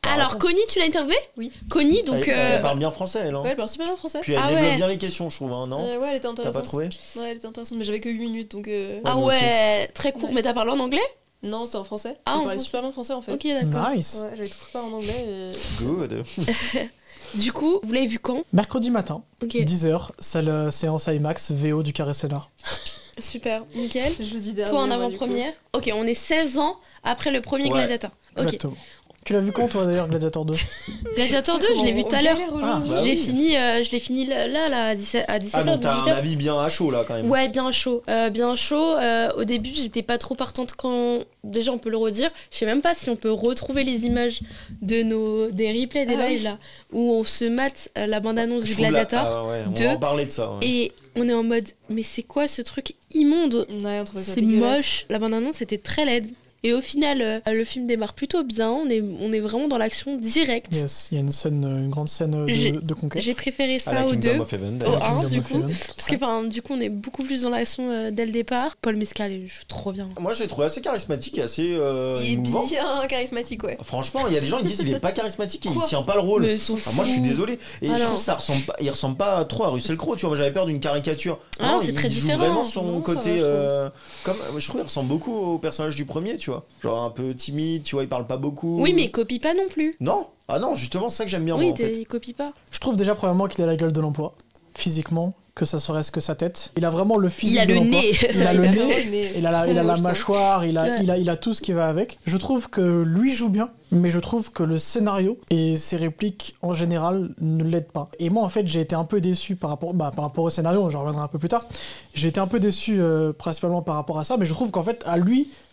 Alors, raconte. Connie, tu l'as interviewé? Oui. Connie, donc. Elle parle bien français, elle. Hein. Ouais, elle parle super bien français. Puis elle Ah développe ouais. bien les questions, je trouve, hein, non? Ouais, elle était T'as intéressante. pas trouvé? Ouais, elle était intéressante, mais j'avais que 8 minutes donc. Ah moi aussi. ouais, très court. Ouais. Mais t'as parlé en anglais? Non, c'est en français. Ah, Elle en parlait français. super bien français en fait. Ok, d'accord. Nice. Ouais, j'avais tout pas en anglais et. Good. Du coup, vous l'avez vu quand? Mercredi matin, Ok, 10h, séance IMAX, VO du Carré Scénar. super, nickel. Jeudi dernier. Toi en ouais, avant-première. Ok, on est 16 ans après le premier Ouais. Gladiator. Ok, Exactement. Tu l'as vu quand, toi, d'ailleurs, Gladiator 2? Gladiator 2, je l'ai vu tout à l'heure. Bah Je l'ai oui. fini, je l'ai fini là, à 17h, Ah, donc t'as un 18h. avis bien à chaud là quand même. Ouais, bien chaud. Bien chaud. Au début, j'étais pas trop partante quand. Déjà, on peut le redire. Je sais même pas si on peut retrouver les images des replays des Ah lives oui. là, où on se mate la bande-annonce Je du trouve Gladiator. Ah ouais, on 2. va en parler de ça. Ouais. Et on est en mode, mais c'est quoi ce truc immonde? Ouais, on trouvait ça C'est dégueulasse. moche. La bande-annonce était très laide. Et au final, le film démarre plutôt bien. On est vraiment dans l'action directe. Yes, il y a une grande scène J'ai- de conquête. J'ai préféré À la ça au Kingdom 2. of Heaven Au d'ailleurs. 1, Kingdom du of coup. Heaven. Parce que du coup, on est beaucoup plus dans l'action dès le départ. Paul Mescal, il joue trop bien. Moi, je l'ai trouvé assez charismatique et assez Il est émouvant. bien charismatique, ouais. Franchement, il y a des gens qui disent qu'il est pas charismatique et il Quoi tient pas le rôle. Mais ils sont Ah, moi, je suis fous. désolé. Et Ah je non. trouve que il ressemble pas trop à Russell Crowe. Tu vois, moi, j'avais peur d'une caricature. Ah non, c'est il très joue différent. vraiment son Non, ça côté. va, Comme je trouve, il ressemble beaucoup au personnage du premier. Tu vois, genre un peu timide. Tu vois, il parle pas beaucoup. Oui, mais il copie pas non plus. Non. Ah non, justement, c'est ça que j'aime bien Oui, moi en fait. il copie pas. Je trouve déjà, premièrement, qu'il a la gueule de l'emploi. Physiquement, que ça serait que sa tête. Il a vraiment le physique Il a de le l'emploi. nez. Il a le vraiment nez. le nez. Il a la Trop moche, mâchoire, il Ouais. a tout ce qui va avec. Je trouve que lui joue bien, mais je trouve que le scénario et ses répliques en général ne l'aident pas. Et moi, en fait, j'ai été un peu déçu par rapport au scénario, j'en reviendrai un peu plus tard. J'ai été un peu déçu principalement par rapport à ça, mais je trouve qu'en fait,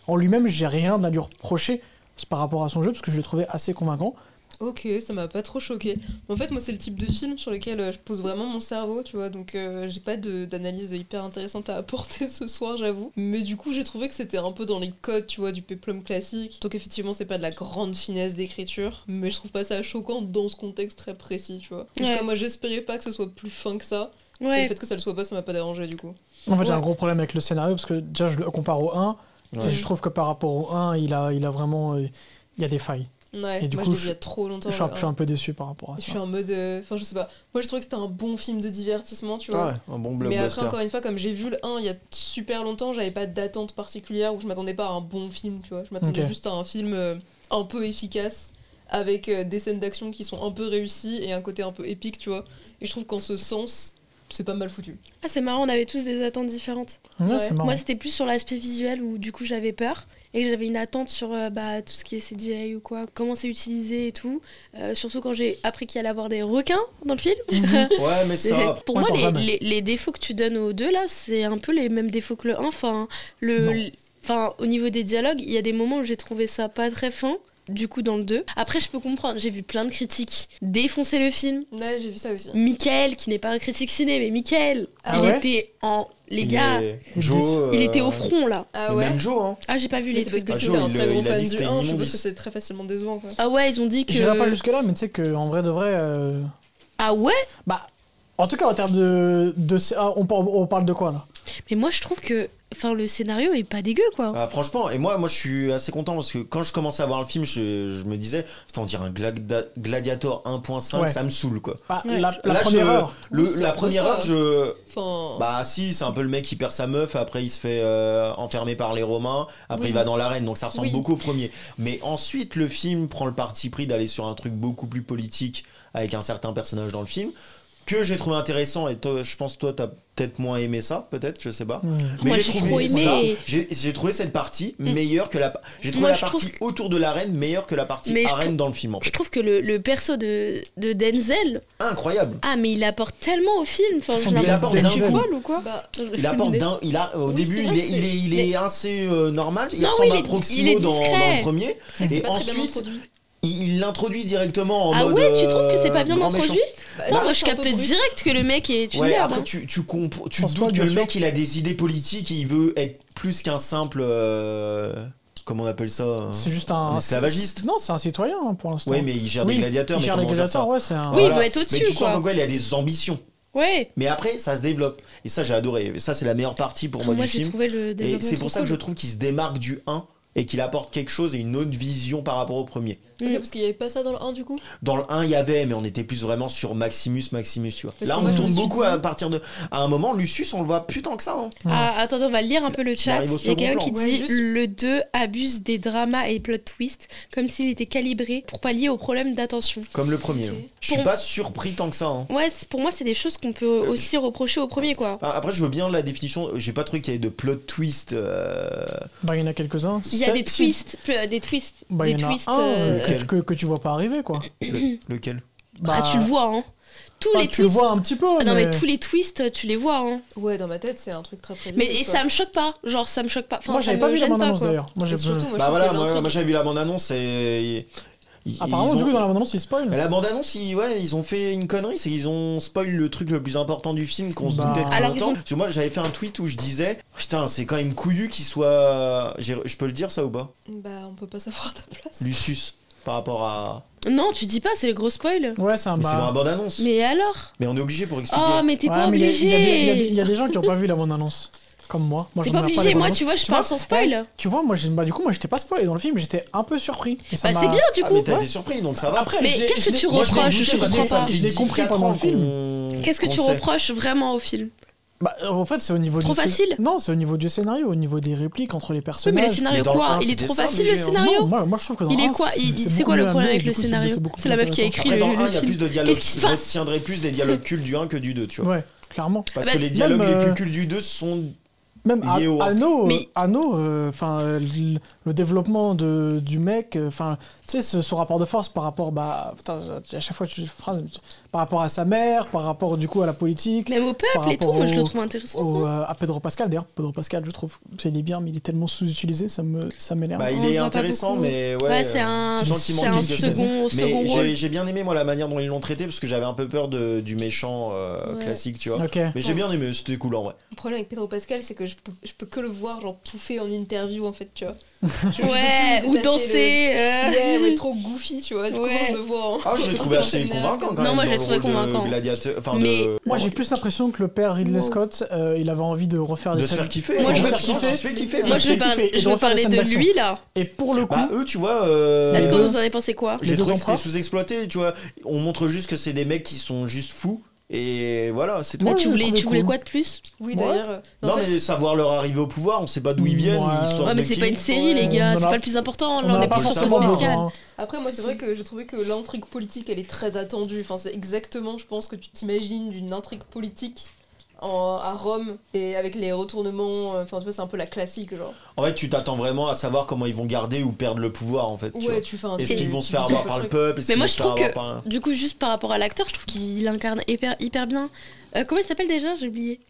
en lui-même, j'ai rien à lui reprocher par rapport à son jeu, parce que je l'ai trouvé assez convaincant. Ok, ça m'a pas trop choqué. En fait, moi, c'est le type de film sur lequel je pose vraiment mon cerveau, tu vois, donc j'ai pas d'analyse hyper intéressante à apporter ce soir, j'avoue. Mais du coup, j'ai trouvé que c'était un peu dans les codes, tu vois, du peplum classique. Donc, effectivement, c'est pas de la grande finesse d'écriture, mais je trouve pas ça choquant dans ce contexte très précis, tu vois. En tout Ouais. cas, moi, j'espérais pas que ce soit plus fin que ça. Et Ouais. le fait que ça le soit pas, ça m'a pas dérangé, du coup. En fait, j'ai Ouais. un gros problème avec le scénario, parce que déjà, je le compare au 1, Ouais. et je trouve que par rapport au 1, il a vraiment... il y a des failles. Ouais, Et du moi, coup, je l'ai vu il y a trop longtemps. Je suis le un 1. peu déçu par rapport à Je ça. suis en mode. Enfin, je sais pas. Moi, je trouvais que c'était un bon film de divertissement, tu vois. Ouais, un bon Mais après, blockbuster. encore une fois, comme j'ai vu le 1 il y a super longtemps, j'avais pas d'attente particulière ou je m'attendais pas à un bon film, tu vois. Je m'attendais Ok. juste à un film un peu efficace, avec des scènes d'action qui sont un peu réussies et un côté un peu épique, tu vois. Et je trouve qu'en ce sens, c'est pas mal foutu. Ah, c'est marrant, on avait tous des attentes différentes. Ouais, Ouais. c'est marrant. Moi, c'était plus sur l'aspect visuel où du coup j'avais peur et que j'avais une attente sur tout ce qui est CGI ou quoi, comment c'est utilisé et tout. Surtout quand j'ai appris qu'il y allait avoir des requins dans le film. Ouais, mais ça. Pour Moi, moi, je dors jamais. les défauts que tu donnes aux deux là, c'est un peu les mêmes défauts que le 1. Non. Enfin, au niveau des dialogues, il y a des moments où j'ai trouvé ça pas très fin. Du coup, dans le 2. Après, je peux comprendre, j'ai vu plein de critiques défoncer le film. Ouais, j'ai vu ça aussi. Michael, qui n'est pas un critique ciné, mais Michael, Ah il ouais était en. Les Il gars, est- Joe. il était au front là. Ah Mais ouais. Même Joe, hein. Ah, j'ai pas vu Mais les c'est parce trucs. que Ah, c'était Joe, un il très le- gros il a fan dit que du c'était 1, une je suppose immondice. que c'est très facilement décevant, quoi. Ah ouais, ils ont dit que. J'irai pas jusque-là, mais tu sais qu'en vrai de vrai... Ah ouais. Bah, en tout cas, en termes on parle de quoi, là? Mais moi, je trouve que. Enfin, le scénario est pas dégueu quoi. Ah, franchement, et moi je suis assez content parce que quand je commençais à voir le film, je me disais, on dirait un Gladiator 1.5, Ouais. ça me saoule quoi. Bah, Ouais. la Là, première heure. Oui, c'est la un peu première ça. heure, je. Enfin. Bah si, c'est un peu le mec qui perd sa meuf, après il se fait enfermer par les Romains, après Oui. il va dans l'arène, donc ça ressemble Oui. beaucoup au premier. Mais ensuite le film prend le parti pris d'aller sur un truc beaucoup plus politique avec un certain personnage dans le film, que j'ai trouvé intéressant, et toi, je pense toi t'as peut-être moins aimé ça, peut-être, je sais pas. Moi, j'ai trop aimé. J'ai trouvé cette partie meilleure que la. J'ai trouvé Moi, la je partie autour de l'arène meilleure que la partie Mais je arène trouve- dans le film en Je fait. trouve que le perso de Denzel. Incroyable. Ah, mais il apporte tellement au film. Enfin, Son je il l'apporte apporte d'un Denzel. poil ou quoi Bah, Il apporte au Oui, début c'est il vrai est, que il est, il est assez normal, il Non, ressemble oui, à il Proximo est dans discret. le premier, c'est que c'est et pas très bien ensuite introduit. il l'introduit directement en Ah mode. ouais, tu trouves que c'est pas bien grand introduit méchant. Bah, Non, c'est moi je un peu capte brusque. direct que le mec est une Ouais, merde. après hein. tu Sans te spoil, doutes que bien le sûr. mec il a des idées politiques et il veut être plus qu'un simple. Comment on appelle ça C'est juste un esclavagiste. Non, c'est un citoyen hein, pour l'instant. Ouais, mais il gère Oui, des gladiateurs. il mais gère les comment dire gladiateurs, ça ouais, c'est un. Oui, il Voilà. veut être au-dessus, Mais tu quoi. sens comme quoi il a des ambitions. Ouais. Mais après, ça se développe. Et ça, j'ai adoré. Ça, c'est la meilleure partie pour moi Moi du j'ai film. trouvé le Et développement c'est pour trop ça que je cool. trouve qu'il se démarque du 1 et qu'il apporte quelque chose et une autre vision par rapport au premier. Ok, parce qu'il y avait pas ça dans le 1 du coup. Dans le 1, il y avait, mais on était plus vraiment sur Maximus, tu vois. Parce Là, que on moi, je tourne me suis beaucoup dit- à partir de. À un moment, Lucius, on le voit plus tant que ça. Hein. Ah, attendez, on va lire un peu le chat. arrive au Il y a quelqu'un second qui plan. dit Ouais, juste- le 2 abuse des dramas et plot twists comme s'il était calibré pour pallier aux problèmes d'attention. Comme le premier. Ok. hein. Je suis Pour- pas surpris tant que ça. Hein. Ouais, pour moi c'est des choses qu'on peut aussi reprocher au premier quoi. Après, je veux bien la définition. J'ai pas trouvé qu'il y ait de plot twist. Bah, il y en a quelques-uns. Il y a des twists, des twists, Bah, des il y en a twists. un Lequel que tu vois pas arriver, quoi. Lequel? Ah, tu le vois, hein. Tous les tu le twists. vois un petit peu. Ah non, mais tous les twists, tu les vois, hein. Ouais, dans ma tête, c'est un truc très prévisible. Mais et quoi. ça me choque pas. Genre, ça me choque pas. Enfin, Moi, ça j'avais me pas vu la gêne bande-annonce quoi. d'ailleurs. Moi, j'ai Et surtout, moi, je Bah trouve voilà, que moi l'intrigue- j'avais vu la bande-annonce et. Apparemment, du coup, dans la bande-annonce, ils spoil. Mais la bande-annonce, ils ont fait une connerie, c'est qu'ils ont spoil le truc le plus important du film qu'on se Bah. doutait depuis Alors, longtemps. Parce que moi, j'avais fait un tweet où je disais, putain, c'est quand même couillu qu'il soit. Je peux le dire ça ou pas? Bah, on peut pas savoir à ta place. Lucius, par rapport à. Non, tu dis pas, c'est le gros spoil. Ouais, c'est un Mais c'est dans la bah. bande-annonce. Mais alors? Mais on est obligé pour expliquer. Oh, mais t'es pas Ouais, mais il y a- obligé. il y a des gens qui ont pas vu la bande-annonce. Comme moi. Moi, T'es j'en pas ai obligé. les Moi, bandes-annonces. tu vois, je Tu parle vois, sans spoil. Tu vois, moi, du coup, moi, j'étais pas spoilé dans le film, j'étais un peu surpris. Et ça Bah, m'a- c'est bien, du Ah, coup. mais t'as été surpris, donc ça va. Après, Mais je l'ai- qu'est-ce je que l'ai- tu moi, je l'ai reproches? goûté Je parce que comprends ça- pas. Je l'ai compris pendant le film. Qu'est-ce que tu reproches vraiment au film? Bah, en fait, c'est au niveau Trop du facile? Non, c'est au niveau du scénario, au niveau des répliques entre les Oui, personnages. mais le scénario Mais dans le quoi? un, Il est c'était trop ça, facile mais le j'ai- scénario? Moi, je trouve que dans Il un, est quoi? C'est beaucoup quoi le mieux problème amené, avec et le du coup, scénario? beaucoup C'est plus la meuf qui a intéressant. écrit Après, dans le le 1, il y a film. plus de dialogues. Qu'est-ce qui se Je passe? retiendrai plus des dialogues cultes du 1 que du 2, tu vois. Ouais, clairement. Parce Bah, que les dialogues même, les plus cultes du 2 sont. Même lié au- Anno, Mais- le développement du mec, enfin, tu sais, ce rapport de force par rapport, bah, putain, à chaque fois que je phrase, par rapport à sa mère, par rapport du coup à la politique, Même au par peuple et tout, rapport moi je le au- trouve intéressant. à Pedro Pascal. D'ailleurs, Pedro Pascal, je trouve, il est bien, mais il est tellement sous-utilisé, ça m'énerve. Bah, On il le est voit pas intéressant, beaucoup. mais ouais. Ouais, c'est un, tu sens qu'il c'est manque un quelque chose. second Mais rôle. j'ai bien aimé moi la manière dont ils l'ont traité parce que j'avais un peu peur du méchant Ouais. classique, tu vois. Ok. Mais j'ai bien aimé, c'était cool en vrai. Le problème avec Pedro Pascal, c'est que je peux que le voir genre pouffer en interview en fait, tu vois. Je peux Ouais, plus ou détacher danser. Ouais, ouais, trop goofy, tu vois. Du coup, Ouais. je le vois. Ah, je l'ai trouvé assez convaincant quand même. Non, moi, je l'ai dans trouvé le rôle de convaincant. Gladiateur, enfin Mais- Moi, j'ai plus l'impression que le père Ridley Wow. Scott, il avait envie de refaire de des se faire scènes. kiffer. Moi, En je fait, veux tu sens kiffer. qu'il se fait kiffer. Moi de je se veux kiffer et de je veux refaire des parler scènes de d'action. lui là. Et pour le coup, Bah eux, tu vois. Est-ce que deux- vous en avez pensé quoi? J'ai les deux trouvé que c'était empereurs. sous-exploité, tu vois. On montre juste que c'est des mecs qui sont juste fous. Et voilà, c'est tout. Moi, Bah, je tu l'ai trouvé voulais cool. quoi de plus? Oui, Ouais. d'ailleurs. Non, en fait, mais savoir leur arrivée au pouvoir, on sait pas d'où ils viennent, Ouais. ils sortent Ouais, mais de c'est qui. pas une série, Ouais. les gars, On c'est en a- pas le plus important. on Là, en on a est pas plus sur forcément ce spécial. besoin. Après, moi, c'est vrai que je trouvais que l'intrigue politique, elle est très attendue. Enfin, c'est exactement, je pense, que tu t'imagines d'une intrigue politique à Rome et avec les retournements. Enfin, tu vois, c'est un peu la classique, genre. En fait, tu t'attends vraiment à savoir comment ils vont garder ou perdre le pouvoir, en fait. tu vois. Ouais, tu fais un. Est-ce Et- qu'ils vont se faire tu avoir fais par le truc. peuple? Est-ce Mais qu'ils moi, vont je se faire trouve avoir que, par un- du coup, juste par rapport à l'acteur, je trouve qu'il incarne hyper bien. Comment il s'appelle déjà? J'ai oublié.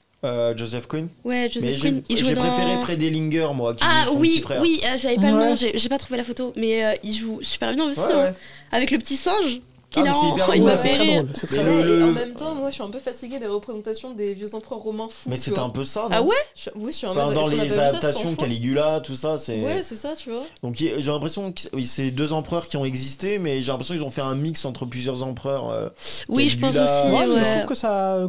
Joseph Quinn. Ouais, Mais Joseph Quinn. Il j'ai jouait dans. préféré Fred Ellinger, moi, qui Ah joue son oui, petit frère. oui, j'avais pas le Ouais. nom, j'ai pas trouvé la photo, mais il joue super bien aussi, Ouais, hein. ouais. Avec le petit singe. Ah, mais c'est hilarant. hyper Il drôle. m'a Ouais, fait c'est très rire. drôle. C'est Mais très le- drôle. Et le- en même temps, moi, je suis un peu fatiguée des représentations des vieux empereurs romains fous. Mais tu c'était vois. un peu ça, non? Ah ouais? Oui, je suis en Enfin, mode. dans est-ce qu'on a les pas vu ça 100 adaptations fois Caligula, tout ça, c'est. Ouais, c'est ça, tu vois. Donc j'ai l'impression que c'est deux empereurs qui ont existé, mais j'ai l'impression qu'ils ont fait un mix entre plusieurs empereurs. Oui, je pense Caligula. aussi. Ouais, mais ouais. je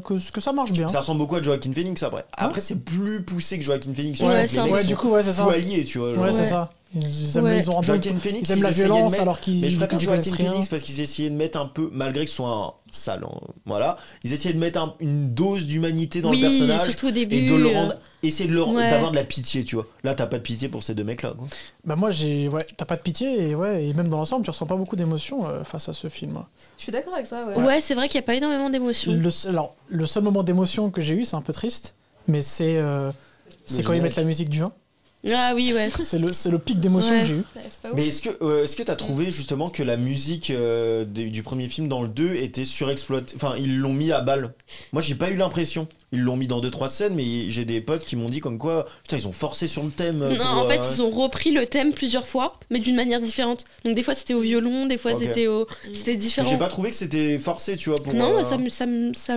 trouve que ça marche bien. Ça ressemble beaucoup à Joaquin Phoenix après. Après, c'est plus poussé que Joaquin Phoenix. Ouais, je trouve que c'est les un mecs peu- Ouais, sont du coup, ouais, c'est ça. fous alliés, tu vois. genre. Ouais, c'est Ouais. ça. Ils aiment, Ouais. ils ont rendu- Joaquin Phoenix, ils aiment la essayaient de violence mettre- alors qu'ils Mais je préfère qu'ils Joaquin connaissent rien. Phoenix parce qu'ils essayaient de mettre un peu, malgré que ce soit un sale, hein, voilà, ils essayaient de mettre une dose d'humanité dans Oui, le personnage surtout au début. et de le rendre, essayer de Ouais. d'avoir de la pitié, tu vois. Là, t'as pas de pitié pour ces deux mecs-là. Quoi. Bah moi t'as pas de pitié et même dans l'ensemble tu ressens pas beaucoup d'émotions face à ce film. Je suis d'accord avec ça, ouais. Ouais, c'est vrai qu'il n'y a pas énormément d'émotions. Le seul moment d'émotion que j'ai eu, c'est un peu triste, mais c'est quand ils générique. mettent la musique du 1. Ah oui, ouais. C'est le pic d'émotion Ouais. que j'ai eu. Ouais, c'est pas ouf. Mais est-ce que t'as trouvé justement que la musique du premier film dans le 2 était surexploitée? Enfin, ils l'ont mis à balle. Moi, j'ai pas eu l'impression. Ils l'ont mis dans 2-3 scènes, mais j'ai des potes qui m'ont dit comme quoi, putain, ils ont forcé sur le thème. Non, en fait, ils ont repris le thème plusieurs fois, mais d'une manière différente. Donc des fois c'était au violon, des fois Ok. c'était Mais différent. j'ai pas trouvé que c'était forcé, tu vois. Pour, Non, moi, ça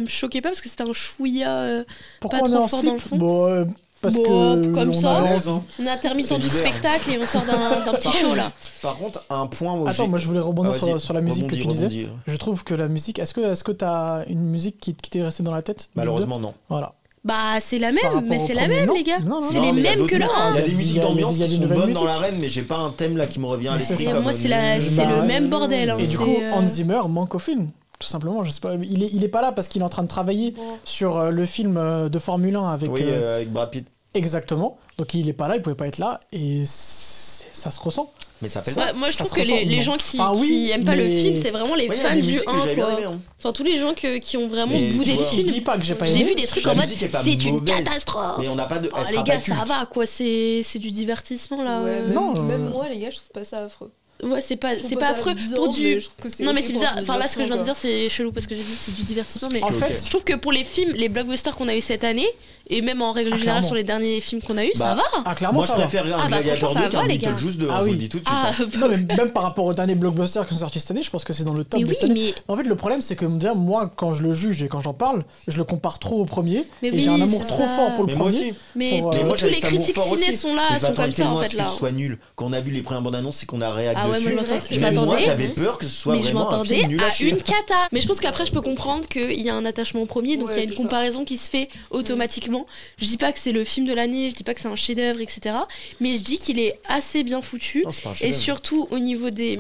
me choquait pas parce que c'était un chouïa. Pourquoi Pas on est trop en fort slip dans le fond. Bon, parce Bon, que comme on ça. a- à l'aise, hein. On est intermittent C'est du l'hiver. spectacle et on sort d'un petit show là. Par contre, un point où Attends, moi je voulais rebondir Ah, vas-y, sur la musique que tu disais. rebondis. Je trouve que la musique, est-ce que t'as une musique qui t'est restée dans la tête? Malheureusement, non. Voilà. Bah, c'est la Par même, rapport mais au c'est la premier, même, non. les gars. Non, non, C'est Non, les mais il y a mêmes d'autres- que le Il y 1. a des Il y a- musiques il y a d'ambiance des qui sont nouvelles bonnes dans musiques. l'arène, mais j'ai pas un thème là qui me revient à Mais l'esprit c'est ça. comme. Moi, c'est le même bordel. hein, Et du c'est, coup, Hans Zimmer manque au film. Tout simplement, je sais pas. Il est pas là parce qu'il est en train de travailler Bon. sur le film de Formule 1 avec. Oui, avec Brad Pitt. Exactement. Donc il est pas là, il pouvait pas être là. Et ça se ressent. Mais ça fait Ça- Moi, je ça trouve se que les ressemble. gens qui, Enfin, oui, qui aiment pas le mais- film, c'est vraiment les Ouais, il y a fans des du musiques que 1, j'avais bien quoi. aimé, hein. Enfin, tous les gens qui ont vraiment Mais boudé tu le vois, Je film. dis pas que j'ai pas J'ai aimé. vu des trucs La en mode musique est pas c'est une mauvaise, catastrophe. Mais on n'a pas de. Oh, elle les sera gars, pas ça culte. va quoi, c'est du divertissement là. Ouais, même, Non, même moi, les gars, je trouve pas ça affreux. Ouais, c'est pas, Je trouve c'est pas pas ça affreux bizarre, pour mais du. je trouve que c'est Non, mais ok c'est pour bizarre. un Enfin, là, ce que je viens de divertissement, dire, c'est chelou parce que j'ai dit c'est du divertissement. Mais En Ok. fait, je trouve que pour les films, les blockbusters qu'on a eu cette année, et même en règle Ah, générale clairement. sur les derniers films qu'on a eu, ça Bah, va. ah, clairement, Moi, je ça va. préfère un Ah, bah, Gladiator franchement, 2 ça qu'un va, les gars. Beetlejuice 2, Ah je vous oui. le dis tout de suite. Ah, hein. Non, mais même par rapport aux derniers blockbusters qui sont sortis cette année, je pense que c'est dans le top mais de oui, cette année. mais. En fait, le problème, c'est que déjà, moi, quand je le juge et quand j'en parle, je le compare trop au premier. Mais et oui, j'ai un amour c'est trop ça. fort pour le Mais moi premier. aussi. Mais Pour, tous- Mais moi, tous j'avais les cet amour critiques fort ciné aussi. sont là, Mais je sont comme m'attendais ça en tellement à fait ce que là. ce soit nul. Quand on a vu les premières bandes annonces, c'est qu'on a réagi Ah ouais, dessus. moi, je Même moi, m'attendais. j'avais peur que ce soit Mais je vraiment un m'attendais film nul à à chier. une cata. Mais je pense qu'après, je peux comprendre qu'il y a un attachement au premier, donc il y a Ouais, une c'est ça. comparaison qui se fait automatiquement. Je dis pas que c'est le film de l'année, je dis pas que c'est un chef-d'œuvre, etc. Mais je dis qu'il est assez bien foutu. Non, c'est pas un Et chef-d'œuvre. surtout au niveau des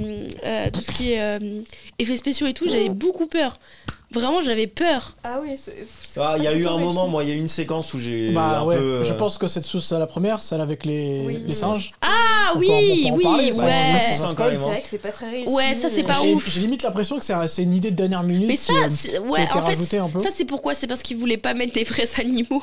tout ce qui est effets spéciaux et tout, j'avais beaucoup peur. Vraiment, j'avais peur. Ah oui, Ah, il y a tout eu le temps un moment, réussi. moi, il y a eu une séquence où j'ai Bah un ouais, peu. je pense que c'est tous la première, celle avec Oui. les singes. Ah On oui, peut en oui, parler, ça, ouais. c'est ça, un quand spoil. même, hein. C'est vrai que c'est pas très réussi. Ouais, ça, c'est pas J'ai ouf. j'ai limite l'impression que c'est une idée de dernière minute. Mais qui, ça, qui a ouais, été en rajoutée fait, un peu. ça c'est pourquoi C'est parce qu'ils voulaient pas mettre des vrais animaux.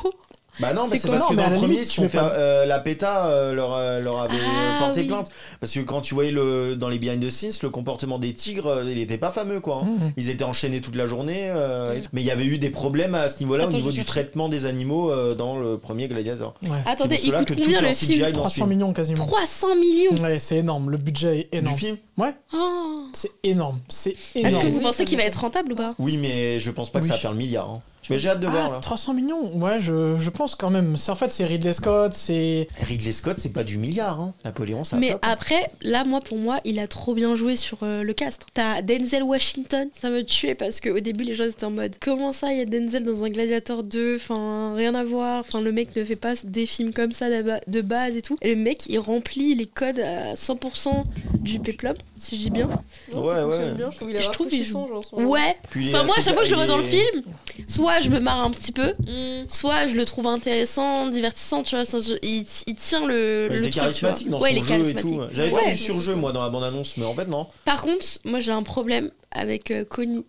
Bah non, mais C'est c'est parce comment, que mais dans à le la premier, limite, si tu on mets fait, pas- la PETA leur avait Ah, porté oui. plainte. Parce que quand tu voyais dans les behind the scenes, le comportement des tigres, il était pas fameux, quoi. Hein. Mhm. Ils étaient enchaînés toute la journée. Et tout. Mais il y avait eu des problèmes à ce niveau-là, Attends, au niveau je du cherche. traitement des animaux dans le premier Gladiator. Ouais. Attendez, C'est il pour cela coûte que tout combien leur le CGI film dans ce 300 film. millions quasiment. 300 millions. Ouais, c'est énorme. Le budget est Du énorme. film Ouais, Oh. c'est énorme. C'est Est-ce énorme. que vous Oui, pensez ça qu'il va m'étonne. être rentable ou pas? Oui, mais je pense pas que Oui. ça va faire le milliard. Hein. Mais j'ai hâte de voir Ah, là. 300 millions Ouais, je pense quand même. En fait, c'est Ridley Scott, c'est. Ridley Scott, c'est pas du milliard. Hein. Napoléon, ça Mais flop. après, là, moi, pour moi, il a trop bien joué sur le cast. T'as Denzel Washington, ça me tuait parce qu'au début, les gens étaient en mode comment ça, il y a Denzel dans un Gladiator 2, enfin, rien à voir, enfin, le mec ne fait pas des films comme ça de base et tout. Et le mec, il remplit les codes à 100% du péplum, si je dis bien. Non, Ouais, ça fonctionne ouais. bien, je trouve qu'il est Je trouve qu'il rafraîchissant, genre. son- Ouais, Puis, enfin, moi, à c'est chaque fois que je le vois dans le il est- film, soit je me marre un petit peu, Mm. soit je le trouve intéressant, divertissant, tu vois. Il tient le Il le était truc, tu charismatique vois. dans Ouais, son il est jeu et charismatique. tout. J'avais Ouais. pas du surjeu moi dans la bande annonce, mais en fait non. Par contre, moi j'ai un problème avec Connie.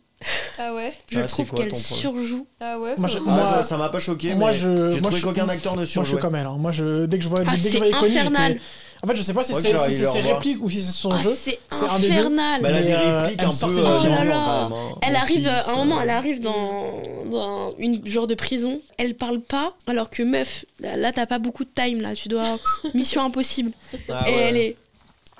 Ah ouais Je Ah, c'est trouve quoi qu'elle ton problème surjoue. Ah ouais Moi, ça je- va. moi- Ça m'a pas choqué, Moi, mais je. j'ai moi, trouvé je- qu'aucun acteur ne Moi, je suis surjouait. comme elle. Hein. Moi, dès que je vois Ah, dès que je c'est voyais Connie, infernal. j'étais- En fait, je sais pas si Ouais, c'est que j'aurais si eu c'est ses leur répliques ou si c'est son Ah, jeu. c'est c'est un des deux. infernal. Bah, elle a des Mais, répliques elle un me sortait peu du film. Oh là là. quand même, hein. Elle Mon arrive, fils, à un moment, elle arrive dans une genre de prison. Elle parle pas, alors que meuf, là t'as pas beaucoup de time, là. Tu dois. Mission impossible. Ah, Et ouais. elle est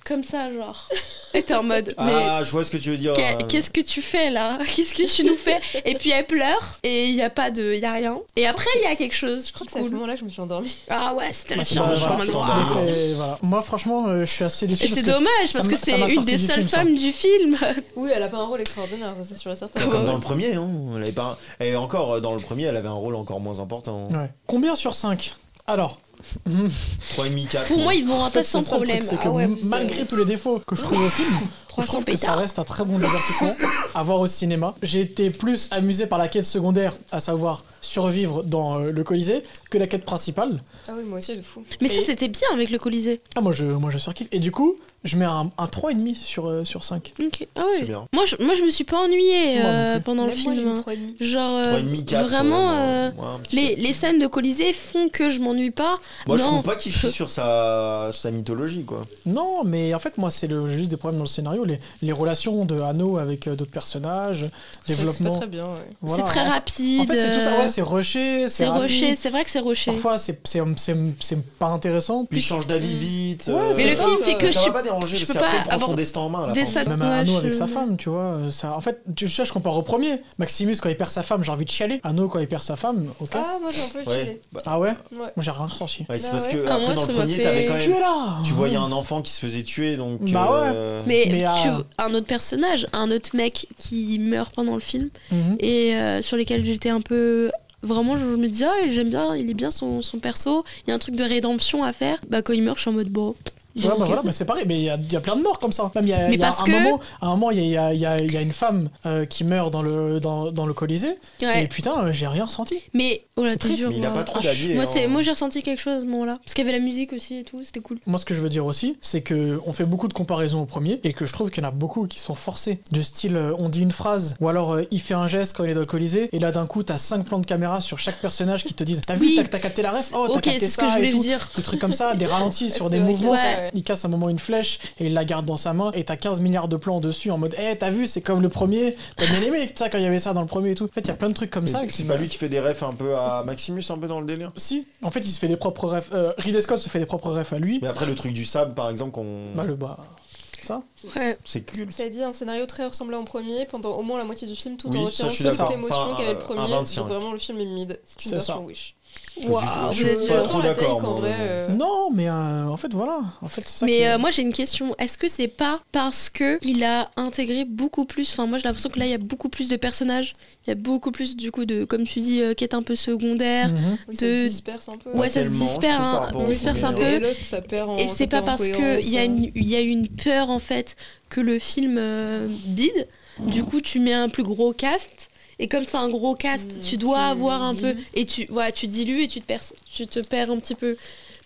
comme ça, genre. Et t'es en mode. Mais Ah, je vois ce que tu veux dire. qu'est-ce que tu fais là? Qu'est-ce que tu nous fais? Et puis elle pleure, et il y a rien. Et après, il y a quelque chose. Je crois que c'est à ce moment-là que je me suis endormie. Ah ouais, c'était Bah, terrifiant. bah, je voilà, suis en mode, je waouh. t'en Et voilà. Moi, franchement, je suis assez déçu. Et parce c'est que dommage parce que ça m'a c'est une sorti des du seules film, ça. femmes du film. Oui, elle a pas un rôle extraordinaire, ça c'est sûr et certain. Bah, comme dans le premier, hein. Elle avait pas... Et encore, dans le premier, elle avait un rôle encore moins important. Ouais. Combien sur 5 Alors, 3,5, 4. Pour moi, ils vont en rentrer fait, sans c'est ça le problème. truc, c'est que Ah ouais, malgré tous les défauts que je trouve au film, je 300 trouve que ça pétards. reste un très bon divertissement à voir au cinéma. J'ai été plus amusé par la quête secondaire, à savoir survivre dans le Colisée, que la quête principale. Ah oui, moi aussi, de fou. Mais ça, Et- c'était bien avec le Colisée. Ah, moi je surkiffe. Et du coup, je mets un 3,5 sur 5. Ok. Ah C'est ouais. bien. Moi, je me suis pas ennuyée Moi non plus. pendant le Même moi, j'ai film. mis hein. 3,5. Genre, 3,5, 4. vraiment, ouais, un petit peu. les scènes de Colisée font que je m'ennuie pas. Moi, je non. trouve pas qu'il chie sur sa mythologie, quoi. Non, mais en fait, moi, c'est juste des problèmes dans le scénario. Les relations de Hanno avec d'autres personnages, C'est pas développement. très bien, ouais. Voilà. C'est très rapide. En fait, c'est tout ça. Ouais, c'est rushé. c'est rapide. rushé. C'est vrai que c'est rushé. Parfois, c'est pas intéressant. Puis il change d'avis vite. Ouais, Mais le c'est ça. film fait que ça je va pas déranger je parce peux qu'après pas il prend son avoir- destin en main à la Des fin. sa- Même Ouais, Hanno je- avec sa femme, tu vois. Ça, en fait, tu sais, je compare au premier. Maximus, quand il perd sa femme, j'ai envie de chialer. Hanno, quand il perd sa femme, ok. Ah, moi j'ai un peu Ouais. chillé. Bah, Ah ouais Ouais. Moi, j'ai rien ressenti. ouais, c'est Ah parce ouais. que Ah, après moi, dans ça le m'a premier fait- t'avais quand Tu es même là tu voyais un enfant qui se faisait tuer donc Bah ouais. Mais, Mais, un autre personnage, un autre mec qui meurt pendant le film Mhm. et sur lesquels j'étais un peu. Vraiment, je me disais, ah, j'aime bien, il est bien son perso. Il y a un truc de rédemption à faire. Bah, quand il meurt, je suis en mode, bon, Ouais, Donc, bah voilà, mais c'est pareil, mais il y a plein de morts comme ça. Même il y a, Mais il y a parce un que- moment, à un moment, il y a une femme qui meurt dans le Colisée, ouais. et putain, j'ai rien ressenti. Mais oh là, C'est t'es triste, dur. mais il a moi. pas trop Ah, d'avis, Moi, hein. moi j'ai ressenti quelque chose à ce moment-là. Parce qu'il y avait la musique aussi et tout, c'était cool. Moi, ce que je veux dire aussi, c'est que on fait beaucoup de comparaisons au premier, et que je trouve qu'il y en a beaucoup qui sont forcés. Du style, on dit une phrase, ou alors il fait un geste quand il est dans le Colisée, et là d'un coup, t'as 5 plans de caméra sur chaque personnage qui te disent t'as vu, Oui. t'as capté la ref, oh t'as Ok, capté c'est ce ça que je et voulais tout. vous dire. Des trucs comme ça, des ralentis sur des C'est vrai mouvements. qu'il y a- ouais. Il casse un moment une flèche et il la garde dans sa main, et t'as 15 milliards de plans dessus en mode t'as vu, c'est comme le premier, t'as bien aimé ça quand il y avait ça dans le premier et tout. En fait, il y a plein de trucs comme ça. C'est pas lui qui fait des refs un peu à Maximus, un peu dans le délire. Si, en fait, il se fait des propres refs. Ridley Scott se fait des propres refs à lui. Mais après, le truc du sable, par exemple, Bah, ça. Ouais. c'est culte. Ça a dit un scénario très ressemblant au premier pendant au moins la moitié du film, tout Oui, en ça, retirant je suis toute d'accord. l'émotion Enfin, qu'avait le un premier. 25. Donc vraiment, le film est mid. C'est une C'est version ça. Wish. Waouh, je vous suis êtes pas dur. trop J'entends la d'accord, take, en moi, vrai. mais Non, mais en fait, voilà. En fait, c'est ça qui Mais est- moi j'ai une question. Est-ce que c'est pas parce que il a intégré beaucoup plus. Enfin, moi j'ai l'impression que là il y a beaucoup plus de personnages. Il y a beaucoup plus du coup de, comme tu dis, quêtes un peu secondaires. Mhm. Oui, ça de- se disperse un peu. Ouais, ça se tellement, je disperse, trouve, par hein, rapport au disperse premier. un peu. Et Lost, ça perd en. Et ça c'est pas perd en parce cohérence, qu'il y a une peur en fait que le film bide. Du coup, tu mets un plus gros cast. Et comme c'est un gros cast, tu dois tu avoir un peu. dilues. Et tu dilues et tu te perds un petit peu.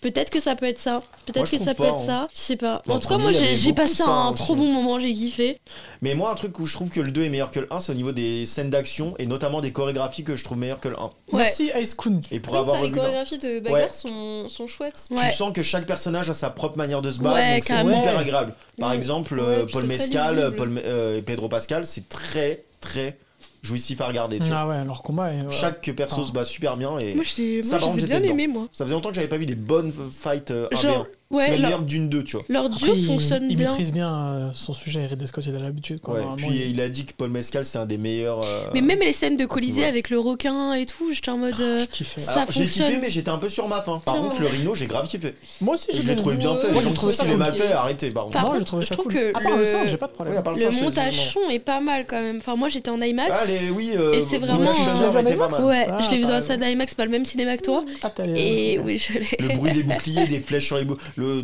Peut-être que ça peut être ça. Peut-être Moi, je que ça trouve peut pas, être ça. Je sais pas. Dans En le tout cas, premier, moi il y avait j'ai beaucoup passé ça un aussi. trop bon moment, j'ai kiffé. Mais moi, un truc où je trouve que le 2 est meilleur que le 1, c'est au niveau des scènes d'action et notamment des chorégraphies que je trouve meilleures que le 1. Ouais. Merci, Ice Kun. Et pour Oui, avoir ça, les revu le 1, chorégraphies de bagarre sont chouettes. Ouais. tu sens que chaque personnage a sa propre manière de se battre, Ouais, donc c'est carrément. hyper agréable. Par Ouais. exemple, Ouais, puis Paul c'est très Mescal, lisible. et Pedro Pascal, c'est très très jouissif à regarder. Tu vois. Ah ouais, leur combat est. Chaque perso se bat super bien et Moi, je Ça, par les ai contre, bien j'étais aimés, moi. ça faisait longtemps que j'avais pas vu des bonnes fights 1v1. Genre, C'est ouais, même leur, meilleur d'une 2, tu vois. leur Après, duo il fonctionne il bien. maîtrise bien son sujet, Ridley Scott, il a l'habitude. Quoi. Ouais, Normalement, puis il a dit que Paul Mescal c'est un des meilleurs. Mais même les scènes de Colisée ouais. avec le requin et tout, j'étais en mode. j'ai kiffé. Ça Alors, j'ai kiffé, fonctionne. mais j'étais un peu sur ma faim. Par Tiens. contre, le Rhino, j'ai grave kiffé. Moi aussi, Je j'ai l'ai trouvé bien fait. Moi, Les gens j'ai qui trouvé trouvent ça qu'il est cool. mal fait, arrêtez. Par Par contre. Non, j'ai contre, trouvé je ça trouve cool. que À part le le- sang, j'ai pas de Oui, problème. à part Le singe, montage effectivement. son est pas mal quand même. Enfin, moi j'étais en IMAX. Ah, oui, Et c'est vraiment, montage tu sonore l'as vu en était pas IMAX? mal. Ouais, Ah, je l'ai vu t'as dans la raison. salle d'IMAX, pas le même cinéma que toi. Ah, t'as Et oui, je l'ai. Le bruit des boucliers, des flèches sur les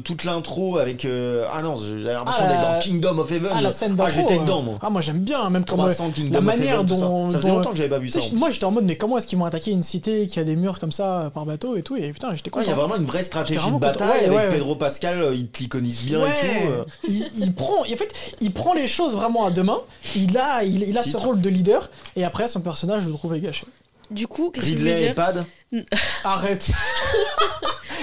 toute l'intro avec. Ah non, j'avais l'impression Ah, d'être la- dans Kingdom of Heaven. Ah, la scène d'intro. j'étais dedans, moi. Ah, moi j'aime bien, même comme 300 Kingdom of manière Heaven, tout ça. dont- Ça faisait dont- longtemps que j'avais pas vu ça. en plus. Moi j'étais en mode, mais comment est-ce qu'ils vont attaquer une cité qui a des murs comme ça par bateau et tout, et putain, j'étais Ouais, il y a content. vraiment une vraie stratégie J'étais de vraiment content. bataille Ouais, avec ouais. Pedro Pascal, il te l'iconise bien et Ouais. tout. Il prend, en fait, il prend les choses vraiment à deux mains. Il a ce Titre. rôle de leader, et après son personnage, je le trouve gâché. Du coup, qu'est-ce que je voulais Ridley et dire Pad. Arrête.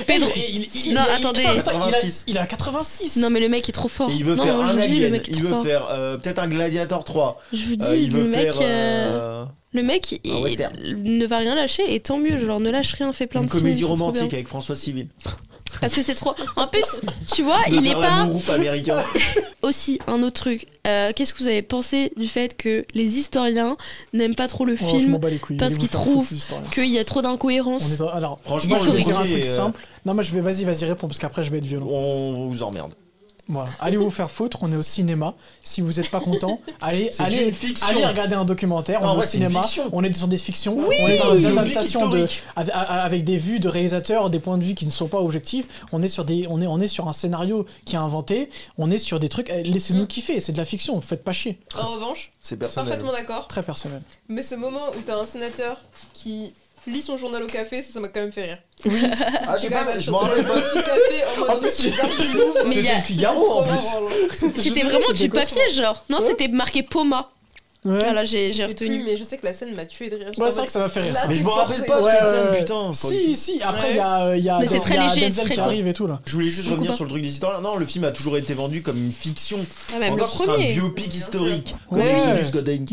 Pedro. Il- Non, il- attendez. attends, 86. il a 86. Non, mais le mec est trop fort. Et il veut non, faire moi, un je vous dis, le Alien, mec est il trop veut fort. faire peut-être un Gladiator 3. Je vous dis, Il veut le mec, faire le mec, un il western. ne va rien lâcher, et tant mieux. Genre, ne lâche rien, fais plein une de films. comédie c'est trop romantique bien. avec François Civil. Parce que c'est trop. En plus, tu vois, Il veut il est faire pas. l'amour américain. Aussi, un autre truc. Qu'est-ce que vous avez pensé du fait que les historiens n'aiment pas trop le Oh, je m'en film bats les couilles. parce Allez vous qu'ils faire trouvent foutre, ces histoires-là. qu'il y a trop On est d'incohérences? dans- Alors, Franchement, moi je vais historique. dire un truc premier, simple. Non, moi je vais, vas-y, réponds, parce qu'après je vais être violent. On vous emmerde. Voilà. Allez vous faire foutre, on est au cinéma. Si vous n'êtes pas content, allez une fiction. allez regarder un documentaire. Non, On en est au vrai, c'est une cinéma, fiction. on est sur des fictions, Oui, on est sur des c'est un adaptations biopic de, historique. avec des vues de réalisateurs, des points de vue qui ne sont pas objectifs. On est sur un scénario qui est inventé. On est sur des trucs. Laissez-nous kiffer, c'est de la fiction. Faites pas chier. En revanche, C'est personnel. parfaitement d'accord. Très personnel. Mais ce moment où t'as un sénateur qui lit son journal au café, ça m'a quand même fait rire. Ah, J'ai quand même je m'en rappelle pas. un petit café en mode En plus, c'est bizarre, c'est- il ouvre. Mais il y a- C'était le Figaro en plus. C'était vraiment du papier, genre. Non, Ouais. c'était marqué Poma. Ouais. Voilà, j'ai J'ai retenu. retenu, mais je sais que la scène m'a tué de rire. Ouais, c'est vrai que ça m'a fait rire. Là, ça. Mais je c'est me rappelle forcé. pas de Ouais, cette ouais, scène, ouais. putain. Si, après Ouais. il y a, il y a, Mais c'est très il y a léger, Denzel c'est qui très arrive et tout là. Je voulais juste Du coup, revenir pas. sur le truc des historiens. Non, le film a toujours été vendu comme une fiction. Ah, même Encore, le ce sera un premier. biopic historique. Comme Ouais. Exodus Godin.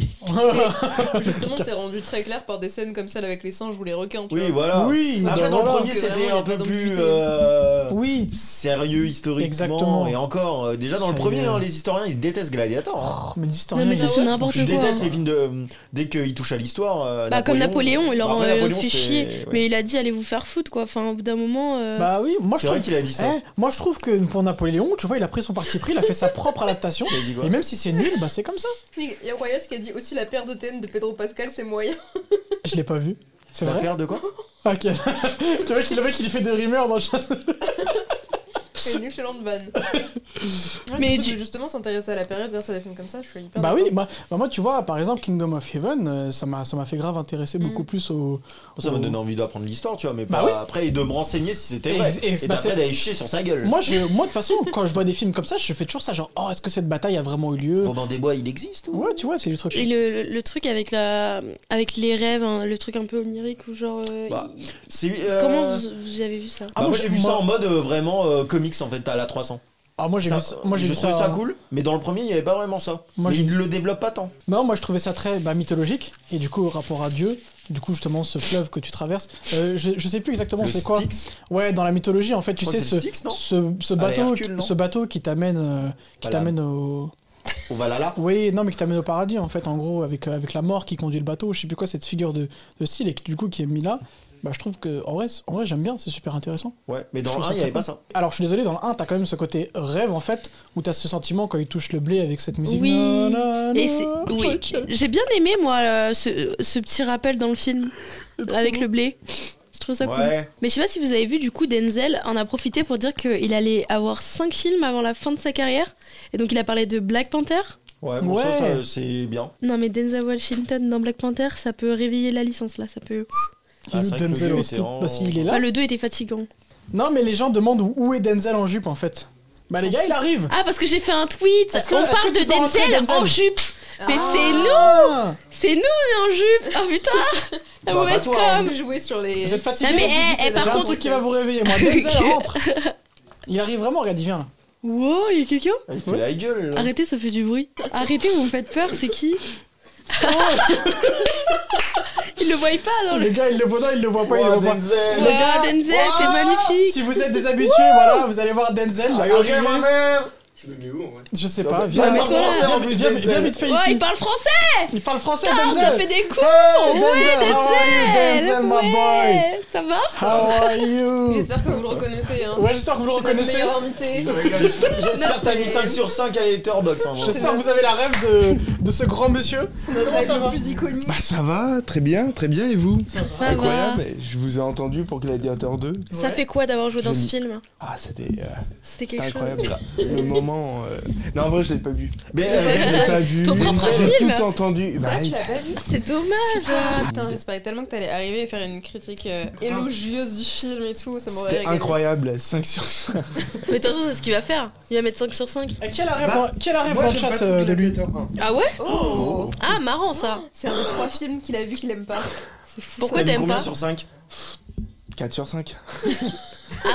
Justement, c'est rendu très clair par des scènes comme celle avec les singes ou les requins. tu Oui, vois. voilà. Oui, Après, bah dans le voilà. premier, Que vraiment, c'était y a un pas peu plus d'ambiguïté. Oui. sérieux historiquement. Exactement. Et encore, déjà dans le Sérieux. premier, hein, les historiens, ils détestent Gladiator. Oh, mais l'historien, Non, mais il ça, est- c'est n'importe Je quoi. déteste les films de. Dès qu'ils touchent à l'histoire. Bah, comme Napoléon, il leur Après, Napoléon, fait c'était- chier. ouais. Mais il a dit allez vous faire foutre, quoi. Enfin, au bout d'un moment. Bah oui, moi je C'est vrai trouve. qu'il a dit ça. Moi je trouve que pour Napoléon, tu vois, il a pris son parti pris, il a fait sa propre adaptation. Il a dit quoi Et même si c'est nul, bah c'est comme ça. Il y a Royas qui a dit aussi la paire de TN de Pedro Pascal, c'est moyen. Je l'ai pas vu. C'est La vrai. paire de quoi Ok. Tu vois qu'il le mec il fait des rumeurs dans le chat. fait Newfoundland Van. Mais Mais justement, s'intéresser à la période grâce à des films comme ça, je suis hyper Bah oui, d'accord. moi tu vois, par exemple, Kingdom of Heaven, ça m'a fait grave intéresser beaucoup plus au. Ça m'a donné envie d'apprendre l'histoire, tu vois, mais Bah pas oui. après et de me renseigner si c'était vrai. Et Et bah, après c'est- d'aller chier sur sa gueule. Moi, de toute façon, quand je vois des films comme ça, je fais toujours ça, genre, oh, est-ce que cette bataille a vraiment eu lieu? Robin des Bois, il existe ou Ouais, tu vois, c'est du truc. Et le truc avec les rêves, hein, le truc un peu onirique ou genre. Bah, C'est Comment vous avez vu ça? Ah, moi moi, j'ai vu ça en mode vraiment comics en fait à la 300. Ah, moi j'ai Ça, vu ça. Moi, j'ai je vu trouvais ça. ça cool, mais dans le premier il y avait pas vraiment ça. Moi, Mais j'ai- il le développe pas tant. Non, moi je trouvais ça très mythologique, et du coup, rapport à Dieu, du coup, justement, ce fleuve que tu traverses, je sais plus exactement Le c'est quoi. Styx. Ouais, dans la mythologie, en fait, tu Je crois sais, que c'est le Styx, non ce Avec bateau, Hercule, non ce bateau qui t'amène Valhalla. au. Au Valhalla. Oui, non, mais qui t'amène au paradis, en fait, en gros, avec la mort qui conduit le bateau, je sais plus quoi, cette figure de style, et du coup, qui est mis là. Bah, je trouve que, en vrai, j'aime bien, c'est super intéressant. Ouais, mais Je dans trouve le ça 1 il y avait très pas ça. Alors, je suis désolé, dans le 1, t'as quand même ce côté rêve, en fait, où t'as ce sentiment quand il touche le blé avec cette musique. Oui. Na, na, Et na, c'est. Oui. J'ai bien aimé, moi, ce petit rappel dans le film. Avec le blé. Je trouve ça cool. Ouais. Mais je sais pas si vous avez vu, du coup, Denzel en a profité pour dire qu'il allait avoir 5 films avant la fin de sa carrière. Et donc, il a parlé de Black Panther. Ouais, bon, Ouais. ça, c'est bien. Non, mais Denzel Washington dans Black Panther, ça peut réveiller la licence, là. Ça peut. J'ai Ah, vu c'est vrai que le Denzel lieu Washington. était Bah, s'il est là. Ah, le 2 était fatigant. Non, mais les gens demandent où est Denzel en jupe, en fait. Bah, les gars, il arrive. Ah, parce que j'ai fait un tweet. Est-ce que- On est-ce parle que de tu peux rentrer Denzel Denzel en jupe. Mais Ah. c'est nous. Ah, C'est nous, on est en jupe. Oh putain. La Bah, mauvaise pas toi, hein. com. Jouer sur les. vous êtes fatigués? Ah, mais, J'ai par un contre- truc qui va vous réveiller, moi. Denzel rentre. Il arrive vraiment, regarde, il vient là. Wow, il y a quelqu'un? Il fait la gueule. Là. Arrêtez, ça fait du bruit. Arrêtez, vous me faites peur, c'est qui? Il le voit pas dans le. Les gars, il le voit, non, il le voit pas, il le Oh, voit pas. Denzel. Les gars, Oh, Denzel, c'est oh, magnifique. Si vous êtes des habitués, voilà, vous allez voir Denzel. Are you okay, arriver. my man? Je me mets où en vrai? Je sais pas, Ouais, viens, mais viens, toi, viens, en plus, viens, Denzel. viens vite fait Ouais, ici. il parle français. Il parle français, Putain, Denzel. t'as fait des cours. Hey, Ouais, Denzel, how are you, Denzel, my boy? Ouais, ça va? How are you? J'espère que vous le reconnaissez. Hein. Ouais, j'espère que vous le C'est notre reconnaissez. meilleur invité. J'espère que t'as mis 5 sur 5 à Letterboxd. Hein, J'espère que vous avez la rêve de ce grand monsieur. Notre Comment ça live va le plus iconique. Bah ça va, très bien, et vous? Ça Incroyable, va. je vous ai entendu pour Gladiator 2. Ça fait quoi d'avoir joué dans ce film? Ah c'était C'était c'était quelque chose. incroyable. Le moment... Non en vrai je l'ai pas vu. Mais Je l'ai pas vu, Ton propre j'ai film. tout entendu. Ça, Bah, tu l'as pas vu? C'est dommage. Putain, j'espérais tellement que t'allais arriver et faire une critique élogieuse du film et tout. Ça m'aurait c'était régalé. incroyable, 5 sur 5. Mais de toute façon, c'est ce qu'il va faire. Il va mettre 5 sur 5. Qui a la rêve dans le chat de lui? Ah ouais? Oh. Ah, marrant ça. C'est un des 3 films qu'il a vu qu'il aime pas. C'est fou. Pourquoi t'as mis t'aimes combien pas? sur 5? 4 sur 5.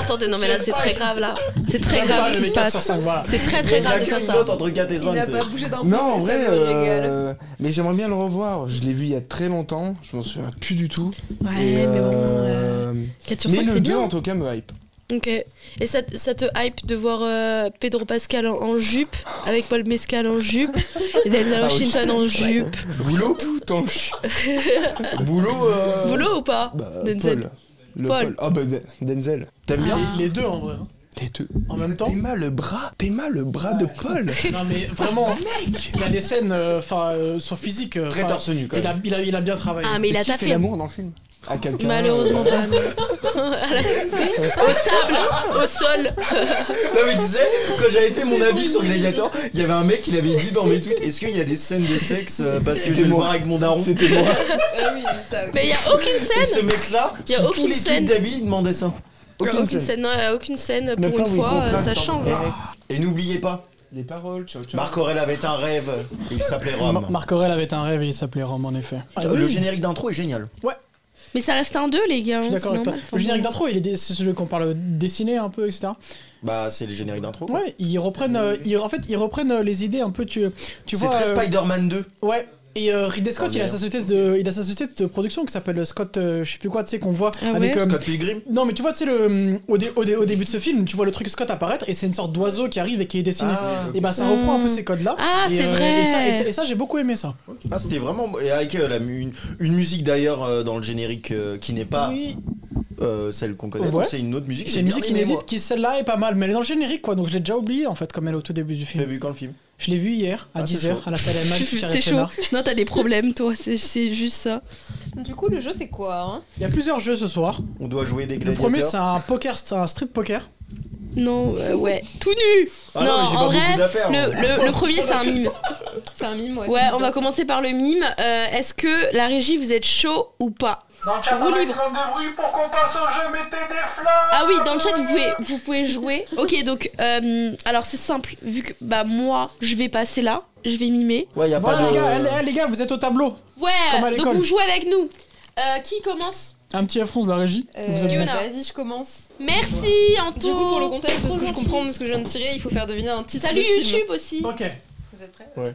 Attendez, non mais là c'est très grave là. C'est très grave ce qui se passe. Voilà. C'est très Il très y a grave de que faire une ça. note entre 4 et Il 5. a pas bougé d'un pouce. Non en et vrai, ça me régale. mais j'aimerais bien le revoir. Je l'ai vu il y a très longtemps, je m'en souviens plus du tout. Ouais, Et, mais bon. 4 sur mais 5 le c'est 2 bien. en tout cas me hype. Ok. Et ça te hype de voir Pedro Pascal en jupe, avec Paul Mescal en jupe, et Denzel Ah oui. Washington en jupe. Boulot tout en Boulot. Boulot ou pas? Bah, Denzel. Paul. Le Paul. Paul. Ah bah Denzel. T'aimes bien? Les deux en vrai. Les deux. En même temps. T'aimas le bras de Paul. Non mais vraiment, il a des scènes, sur physique. Très torse nu quand même. Il a bien travaillé. Ah mais il a Est-ce qu'il fait taffé. l'amour dans le film à quelqu'un Malheureusement pas. non. Au sable, au sol. Non mais tu sais, quand j'avais fait mon avis sur Gladiator, il y avait un mec qui l'avait dit dans mes tweets, est-ce qu'il y a des scènes de sexe parce que je vais le moi. voir avec mon daron? C'était moi. Ah oui, ça. Mais il y a aucune Et scène. ce mec-là, Y a sur aucune tous les scène. tweets d'avis, il demandait ça. Aucune scène. Non, il y a aucune scène pour Maintenant, une oui, fois. contrainte, Ça pardon. change. Et n'oubliez pas, Les paroles, ciao ciao. Marc Aurèle avait un rêve, il s'appelait Rome. Marc Aurèle avait un rêve et il s'appelait Rome en effet. Le générique d'intro est génial. Mais ça reste un 2 les gars. Je suis hein, d'accord c'est avec toi. normal. Le générique d'intro, c'est celui qu'on parle dessiné un peu, etc. Bah c'est le générique d'intro. quoi. Ouais, ils reprennent, ils reprennent les idées un peu. Tu C'est vois. très Spider-Man 2. Ouais. Et Ridley Scott, Oh, il a merde. sa société de production qui s'appelle Scott, je sais plus quoi, tu sais, qu'on voit Ah avec. ouais Scott Pilgrim. Non, mais tu vois, tu sais, au début de ce film, tu vois le truc Scott apparaître et c'est une sorte d'oiseau qui arrive et qui est dessiné. Ah. Et bah, ça reprend un peu ces codes-là. Ah, Et, c'est vrai. Et ça, j'ai beaucoup aimé ça. Ah c'était vraiment... Et avec une musique d'ailleurs dans le générique qui n'est pas Oui, celle qu'on connaît, Ouais. donc c'est une autre musique. c'est j'ai une bien musique aimé, inédite moi. qui, celle-là, est pas mal, mais elle est dans le générique, quoi. Donc je l'ai déjà oublié, en fait, comme elle est au tout début du T'as film. vu quand le film? Je l'ai vu hier, à Ah, c'est 10h, chaud. à la salle IMAX. C'est chaud. Non, t'as des problèmes toi. C'est juste ça. Du coup, le jeu, c'est quoi hein? Il y a plusieurs jeux ce soir. On doit jouer des Le gladiateurs. premier, c'est un poker, c'est un street poker. Non, ouais. Tout nu. Ah non, mais j'ai en pas vrai, beaucoup d'affaires. moi. le premier, c'est un mime. C'est un mime, ouais. Ouais, on va commencer par le mime. Est-ce que la régie, vous êtes chaud ou pas? Dans le chat, Roue un libre. maximum de bruit pour qu'on passe au jeu, mettez des flammes. Ah oui, dans le chat, vous pouvez jouer. Ok, donc, alors c'est simple. Vu que bah moi, je vais passer là, je vais mimer. Ouais, y a Voilà pas de. les gars, vous êtes au tableau. Comme à Ouais, donc l'école. vous jouez avec nous. Qui commence? Un petit Alphonse de la régie. Vous êtes Yona. Vas-y, je commence. Merci, Anto. Du coup, pour le contexte de ce que je Trop comprends gentil. de ce que je viens de tirer, il faut faire deviner un titre Salut de film. YouTube aussi. Ok. Vous êtes prêts?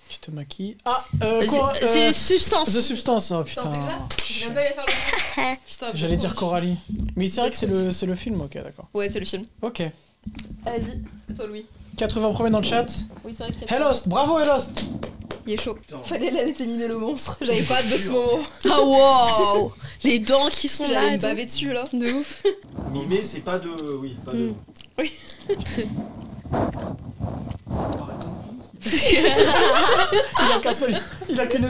Tu te maquilles. Ah, C'est substance. The Substance, oh putain. Je viens pas y faire le Putain, J'allais dire Coralie. Mais c'est vrai que c'est le film, ok, d'accord. Ouais, c'est le film. Ok. Vas-y, à toi, Louis. 80 premiers dans le chat. Oui, c'est vrai qu'il y a- Hellost, bravo Hellost. Il est chaud. Fallait la laisser mimer le monstre. J'avais pas hâte de ce moment. Ah wow. Les dents qui sont là. J'allais et me tout. baver dessus là. De ouf. Mimé, c'est pas de. Oui, pas de. Il a qu'une.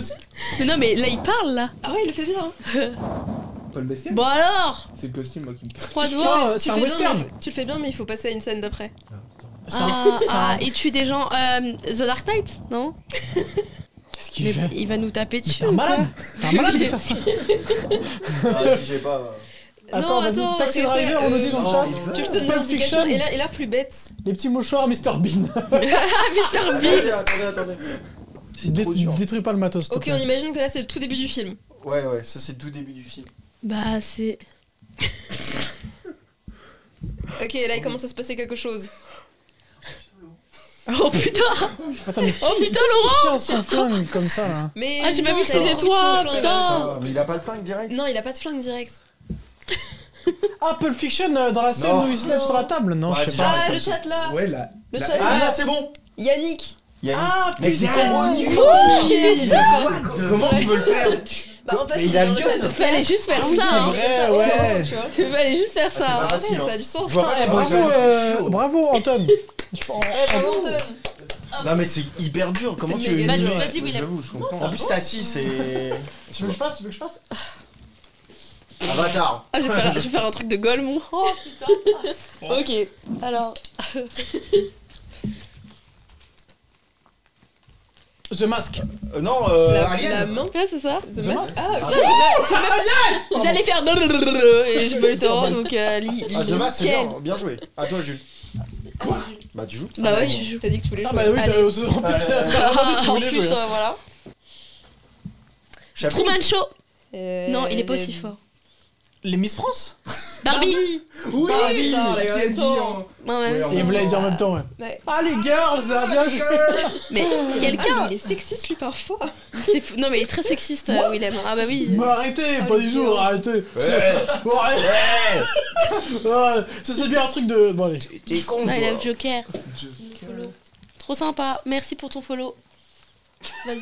Mais non, mais là, il parle là. Ah ouais, il le fait bien. Paul Mescal Bon alors. C'est le costume, moi, qui me plaît. 3 doigts. Putain, Tu c'est un fais bien, western. mais- Tu le fais bien, mais il faut passer à une scène d'après. Il tue des gens. The Dark Knight, non? Qu'est-ce qu'il Mais fait? il va nous taper dessus. T'es un ou quoi? malade. T'es un malade de faire ça. Ah, si j'ai pas. Attends, vas-y. Taxi Driver, on nous dit dans le chat. Tu le donnes des Pulp indications Fiction. et là plus bête. Les petits mouchoirs, Mr Bean. Mr. Bean. Attendez. C'est trop dur. Détruis pas le matos. s'il te Ok, plaît. on imagine que là c'est le tout début du film. Ouais, ça c'est le tout début du film. Bah, c'est. Ok, là il commence à se passer quelque chose. Oh putain! Attends, mais Oh putain, qui tient son flingue comme ça là? Mais Ah, j'ai pas non, vu que ça c'était va trop toi, vite sur le flingue. putain. Attends, mais il a pas le flingue direct. Non, il a pas de flingue direct. Ah, Pulp Fiction dans la scène Non. où il se lève sur la table? Non, je sais Vas-y, pas. Ah, arrête le ça. chat là. Ouais, là. Le là- chat Ah, là. c'est bon. Yannick. Ah, Mec, c'est putain. trop nul. Comment tu veux le faire? Bah en fait, Mais il il est a dans le la gun. salle de Fallait juste faire oui, ça. c'est hein. vrai, ouais. Tu vois. Tu fallait juste faire c'est ça. pas Ah facile, ouais, hein. ça a du sens. Je vois pas Eh, comment bravo, il va le faire. bravo Anton. Bravo, Anton. Non, mais c'est hyper dur. Comment tu veux méga mimer dur. Vas-y, Willem. J'avoue, je comprends. En plus, c'est assis, c'est. Tu veux que je fasse? Tu veux que je fasse? Avatar. Ah, je vais faire un truc de Golemon. Oh putain. Ok, alors. The Mask. Non, La Alien. main. Ouais, c'est ça. The The Mask. Mask. Ah putain, J'allais faire et j'ai pas le temps, donc Ah, The Mask, c'est bien. Bien joué. À toi, Jules. Quoi? Bah, tu joues. Bah ouais, je joue. t'as dit que tu voulais Ah jouer. bah oui, Allez. en plus, tu En voulais plus, jouer. voilà. Chapeau. Truman Show. Non, il est pas aussi fort. Les Miss France? Barbie. Oui, putain, on l'a eu en qui a même dit temps. Ouais, ouais. Et vous l'avez dit en même temps, ouais. Ouais. Ah les girls, ça a bien joué. Mais quelqu'un. Il est sexiste lui parfois. C'est fou. Non, mais il est très sexiste, Willem. Ah bah oui. Mais arrêtez, pas du tout, arrêtez. Bon, arrêtez. Ouais, ça c'est bien un truc de... Bon allez. T'es con, I love toi. Joker. Follow. Trop sympa. Merci pour ton follow. Vas-y.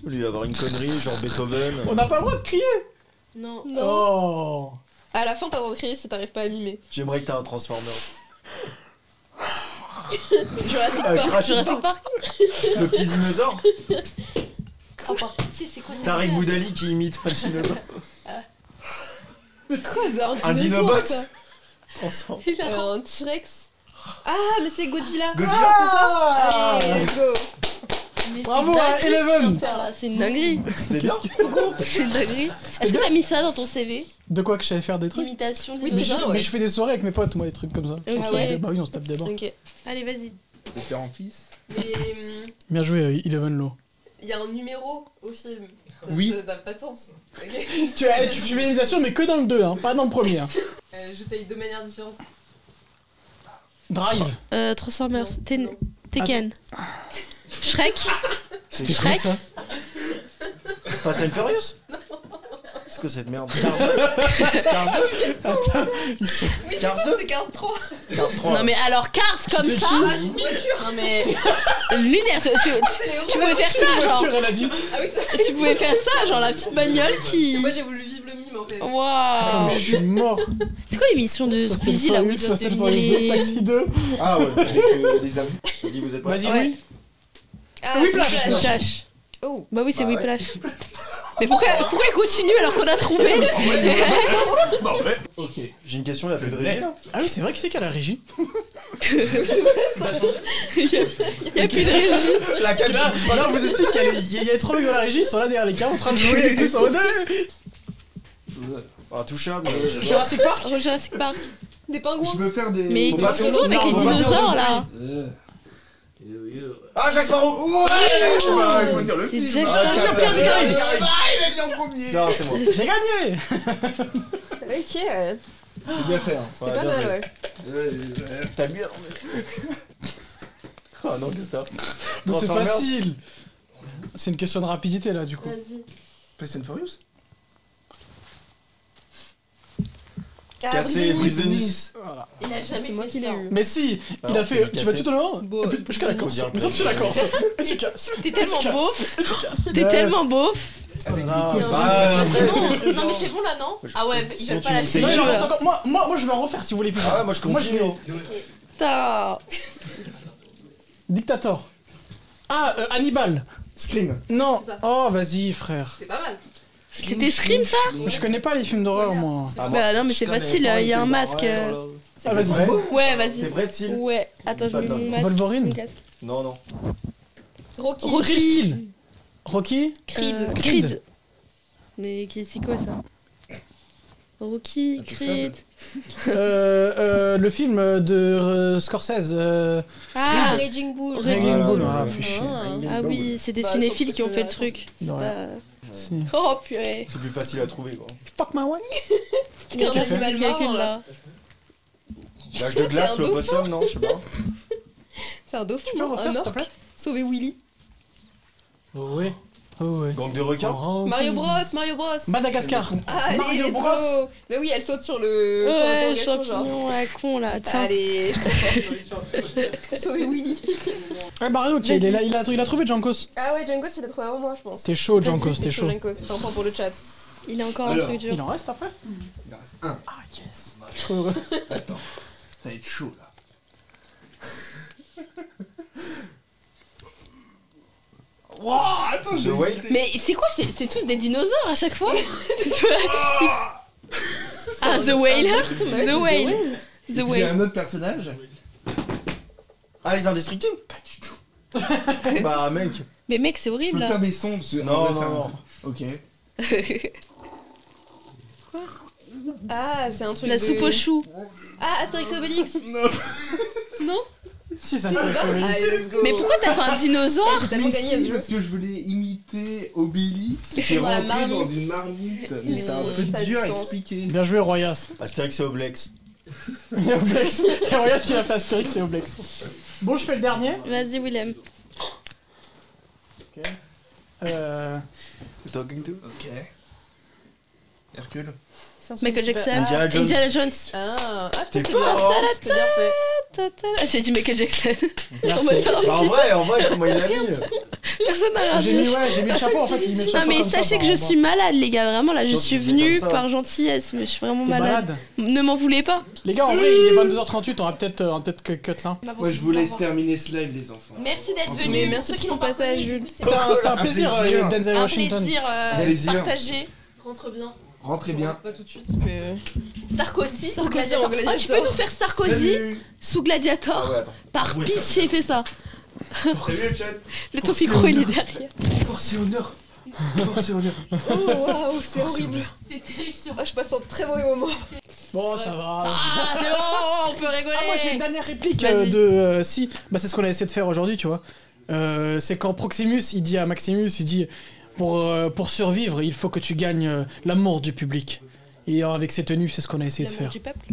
Lui, il va avoir une connerie, genre Beethoven. On n'a pas le droit de crier. Non. Oh. À la fin, t'as le droit de crier si t'arrives pas à mimer. J'aimerais que t'aies un Transformer. Jurassic Park. Jurassic Park. Le petit dinosaure. Oh, par pitié, c'est quoi ça? Tariq Boudali qui imite un dinosaure. Quoi, c'est Un Dinobot. ça Transforme. Il a Un T-Rex. Ah, mais c'est Godzilla. Godzilla, Ah. Allez, let's go. Mais Bravo c'est à dingue ce qu'il vient Eleven. de faire, là. C'est une dinguerie. C'était bien. C'est une dinguerie. Est-ce que t'as mis ça dans ton CV? De quoi que je savais faire des trucs? Imitation Oui, des Mais déjà, dinosaures. ouais. je fais des soirées avec mes potes, moi, des trucs comme ça. On se tape ouais. des- Bah oui, on se tape des barres. Ok. Allez, vas-y. Le père en fils. Mais Bien joué, Eleven Low. il y a un numéro au film. Ça- Oui. Ça n'a pas de sens. Ok. Tu fais une imitation, mais que dans le 2, hein, pas dans le premier. hein. J'essaye de manière différente. Drive. Transformers. Non, non. Tekken. Shrek. C'était Shrek. quoi ça? Fast and Furious. C'est quoi cette merde? Cars 2. Attends, Oui, c'est Cars ça, 2. c'est 15-3. Cars 3. Non mais alors Cars comme C'était ça. qui Ah, j'ai une voiture. Non mais lunaire. Tu pouvais faire ça, genre. voiture, elle a dit. Ah oui, c'est Tu pouvais faire ça, genre la petite bagnole qui. Moi j'ai voulu vivre le mime en fait. Attends, Waouh. mais je suis mort. C'est quoi l'émission de Fast and Squeezie là où ils Furious, doivent Fast and Furious 2, deviner les. Taxi 2. Ah ouais, les amis. Vas-y, vous êtes prêts? Vas-y, Ouais. oui. Ah, Whiplash. c'est Whiplash. Oh. Bah oui, c'est Bah ouais. Whiplash. Mais pourquoi il continue alors qu'on a trouvé? Ok. J'ai une question, il y a plus de régie là. Ah oui, c'est vrai qui c'est qui a la régie. Il y a plus de régie. Là, on vous explique qu'il y a 3 mecs dans la régie, ils sont là derrière les cartes en train de jouer avec eux, en mode Intouchable. Jurassic Park. Jurassic Park. Des pingouins. Je peux faire des. Mais Faut pas qu'est-ce faire qu'ils ont avec non, les on va faire dinosaures des là? Ah, Jacques Sparrow. Ouais, il faut dire le C'est film. Jack Ah, Sparrow. Pierre des Caraïbes. Ah, il a dit en premier. Non, c'est moi. J'ai gagné. Ok, ouais. C'est bien fait. Hein. C'était pas mal, ouais. T'as bien. Oh non, qu'est-ce que t'as? Donc c'est Transformers. facile. C'est une question de rapidité là du coup. Vas-y. Fast and Furious. Cassé, brise de Nice. Voilà. Il a jamais C'est moi qui l'ai eu. Mais si, il Alors, a fait. c'est Tu vas cassé. tout au long Beau. et puis jusqu'à la Faut Corse. dire Mais ça, tu la plein de Corse. Et tu casses. T'es tellement beauf. Et tu casses. T'es tellement beauf. Oh là là. Non mais c'est bon là non? Ah ouais, ils veulent pas lâcher Non, le il en jeu. reste encore. Moi, je vais en refaire si vous voulez plus. Ah, moi je continue. Putain. Dictator. Ah, Hannibal. Scream. Non. C'est ça. Oh, vas-y, frère. C'est pas mal. C'était Scream ça? Je connais pas les films d'horreur, moi. Ah, moi. Bah non mais c'est facile, il y a un masque. Ah, vas-y. vrai Ouais, C'est vas-y. vrai, Thiel? Ouais, attends, je mets mon masque. Wolverine. mon casque. Non, non. Rocky. Chris Steele. Rocky. Creed. Creed. Mais c'est quoi ça? Rocky, Creed. Le film de Scorsese. Ah, Raging Bull. Raging Bull, Bull. ouais. Ah, fait chier. Ah oui, c'est des Bah, cinéphiles surtout qui ont que fait le la truc. C'est Ouais. pas... Si. Oh purée. C'est plus facile à trouver quoi. Fuck my wife. Qu'est-ce qu'il fait quelqu'un là? L'âge de glace, C'est un l'opossum, non, je sais pas. C'est un dauphin, Tu peux refaire, un s'il te orque. plaît? Sauver Willy. Oh ouais. Oh ouais. Gang de requins. Oh, Mario Bros, Mario Bros. Madagascar. Allez, Mario let's Bros. go. Mais oui, elle saute sur le. point Ouais, d'interrogation, genre. champignon, ouais, con là, tiens. Allez, je sauver Willy. Eh Mario, tiens, il est là, il a trouvé Jankos. Ah ouais, Jankos, il a trouvé avant moi, je pense. T'es chaud, Vas-y, Jankos, t'es chaud. Jankos, c'est un point pour le chat. Il a encore un Alors, truc dur. Il en reste après? Il en reste un. Ah yes. Trop heureux. Attends. Ça va être chaud là. Wow, attends, The Whale. Mais c'est quoi? C'est tous des dinosaures à chaque fois? Ah, The Whale. The Whale. The Il y a Whale. un autre personnage. Ah, les indestructibles? Pas du tout. Bah, mec. Mais mec, c'est Je horrible peux là. faire des sons parce que. Non, en vrai, non, c'est un- non. Ok. Ah, c'est un truc. La de- soupe aux choux. Ah, Astérix et Obélix. Non? Si, ça se passe sur le lit. Allez, let's go. Mais pourquoi t'as fait un dinosaure? J'ai tellement Mais gagné à si, ce jeu. parce que je voulais imiter Obélix C'est qui est dans la rentré dans marmite. une marmite. Mais c'est un peu Ça a du dur à sens. expliquer. Bien joué, Royas. Astérix et Obélix. Et Oblex. Et Royas, il a fait Astérix et Oblex. Bon, je fais le dernier. Vas-y, Willem. Talking to. Ok. Hercule. C'est un son Michael super- Jackson. Indiana Jones. Indiana Jones. Ah, T'es c'était fort, bien. hein. C'était bien fait. J'ai dit Michael Jackson. Merci. Bah, en vrai, comment il a mis Personne n'a rien J'ai dit. mis, j'ai mis le chapeau en fait. Il met le chapeau Non mais comme ça sachez que par- je suis malade les gars, vraiment là je Toi, suis tu fais venue comme ça. par gentillesse mais je suis vraiment T'es malade. malade. Ne m'en voulez pas. Les gars, en vrai, il est 22h38. On va peut-être cut là. Moi, je vous laisse terminer ce live, les enfants. Merci d'être venu. Mais merci pour ton passage, Jules. C'était un plaisir, plaisir. Denzel Un Washington. plaisir Plaisir. partagé. Rentre bien. Rentrez bien. Pas tout de suite, mais. Sarkozy, sous Sarkozy Gladiator. en Gladiator. Oh, tu peux nous faire Sarkozy Salut. sous Gladiator? Ah ouais, attends. Par pitié, fais ça. Salut le chat. Le ton micro il est derrière. Force et honneur. Force et honneur. Oh waouh, c'est horrible. C'est terrifiant. Ah, je passe un très mauvais moment. Bon, ça va. Ah c'est bon, on peut rigoler. Ah, moi j'ai une dernière réplique Vas-y. de. Si, bah c'est ce qu'on a essayé de faire aujourd'hui, tu vois. C'est quand Proximus il dit à Maximus, il dit pour survivre, il faut que tu gagnes l'amour du public. Et avec ces tenues, c'est ce qu'on a essayé de L'amour faire. du peuple.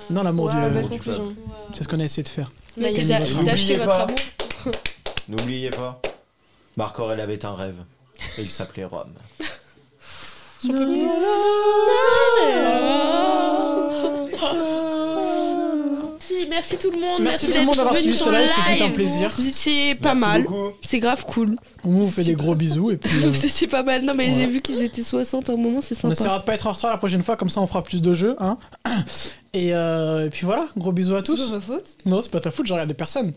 Non, l'amour Ouais, belle du. conclusion. C'est ce qu'on a essayé de faire. Mais C'est il a une- acheté N'oubliez votre pas. amour. N'oubliez pas, Marc Aurèle avait un rêve. Et il s'appelait Rome. Merci tout le monde. Merci tout le d'être monde d'avoir venu suivi sur ce le live, c'était un live. plaisir. Vous étiez pas Merci mal. beaucoup. C'est grave cool. On vous fait des gros bisous et puis. Vous étiez pas mal. Non mais Ouais. j'ai vu qu'ils étaient 60 à un moment, c'est On sympa. essaiera de pas être en retard la prochaine fois, comme ça on fera plus de jeux, hein. Et puis voilà, gros bisous à C'est tous. pas ma faute. Non, c'est pas ta faute, j'ai regardé personne.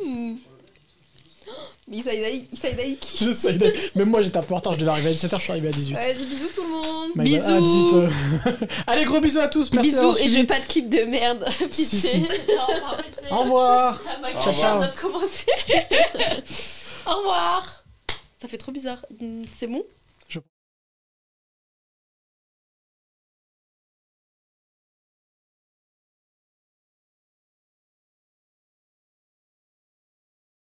Isaidaiki. J'essaye Même moi, j'étais un peu en retard, je devais arriver à 17h, je suis arrivé à 18h. Ouais, bisous tout le monde. My bad. Ah, 18, Allez, gros bisous à tous. Merci Bisous d'avoir et je suivi. veux pas de clip de merde. Si, Pitié. si. Non, pitié. Au revoir. Ah, ma Ciao, carrière ciao. vient de commencer. Au revoir. Ça fait trop bizarre. C'est bon?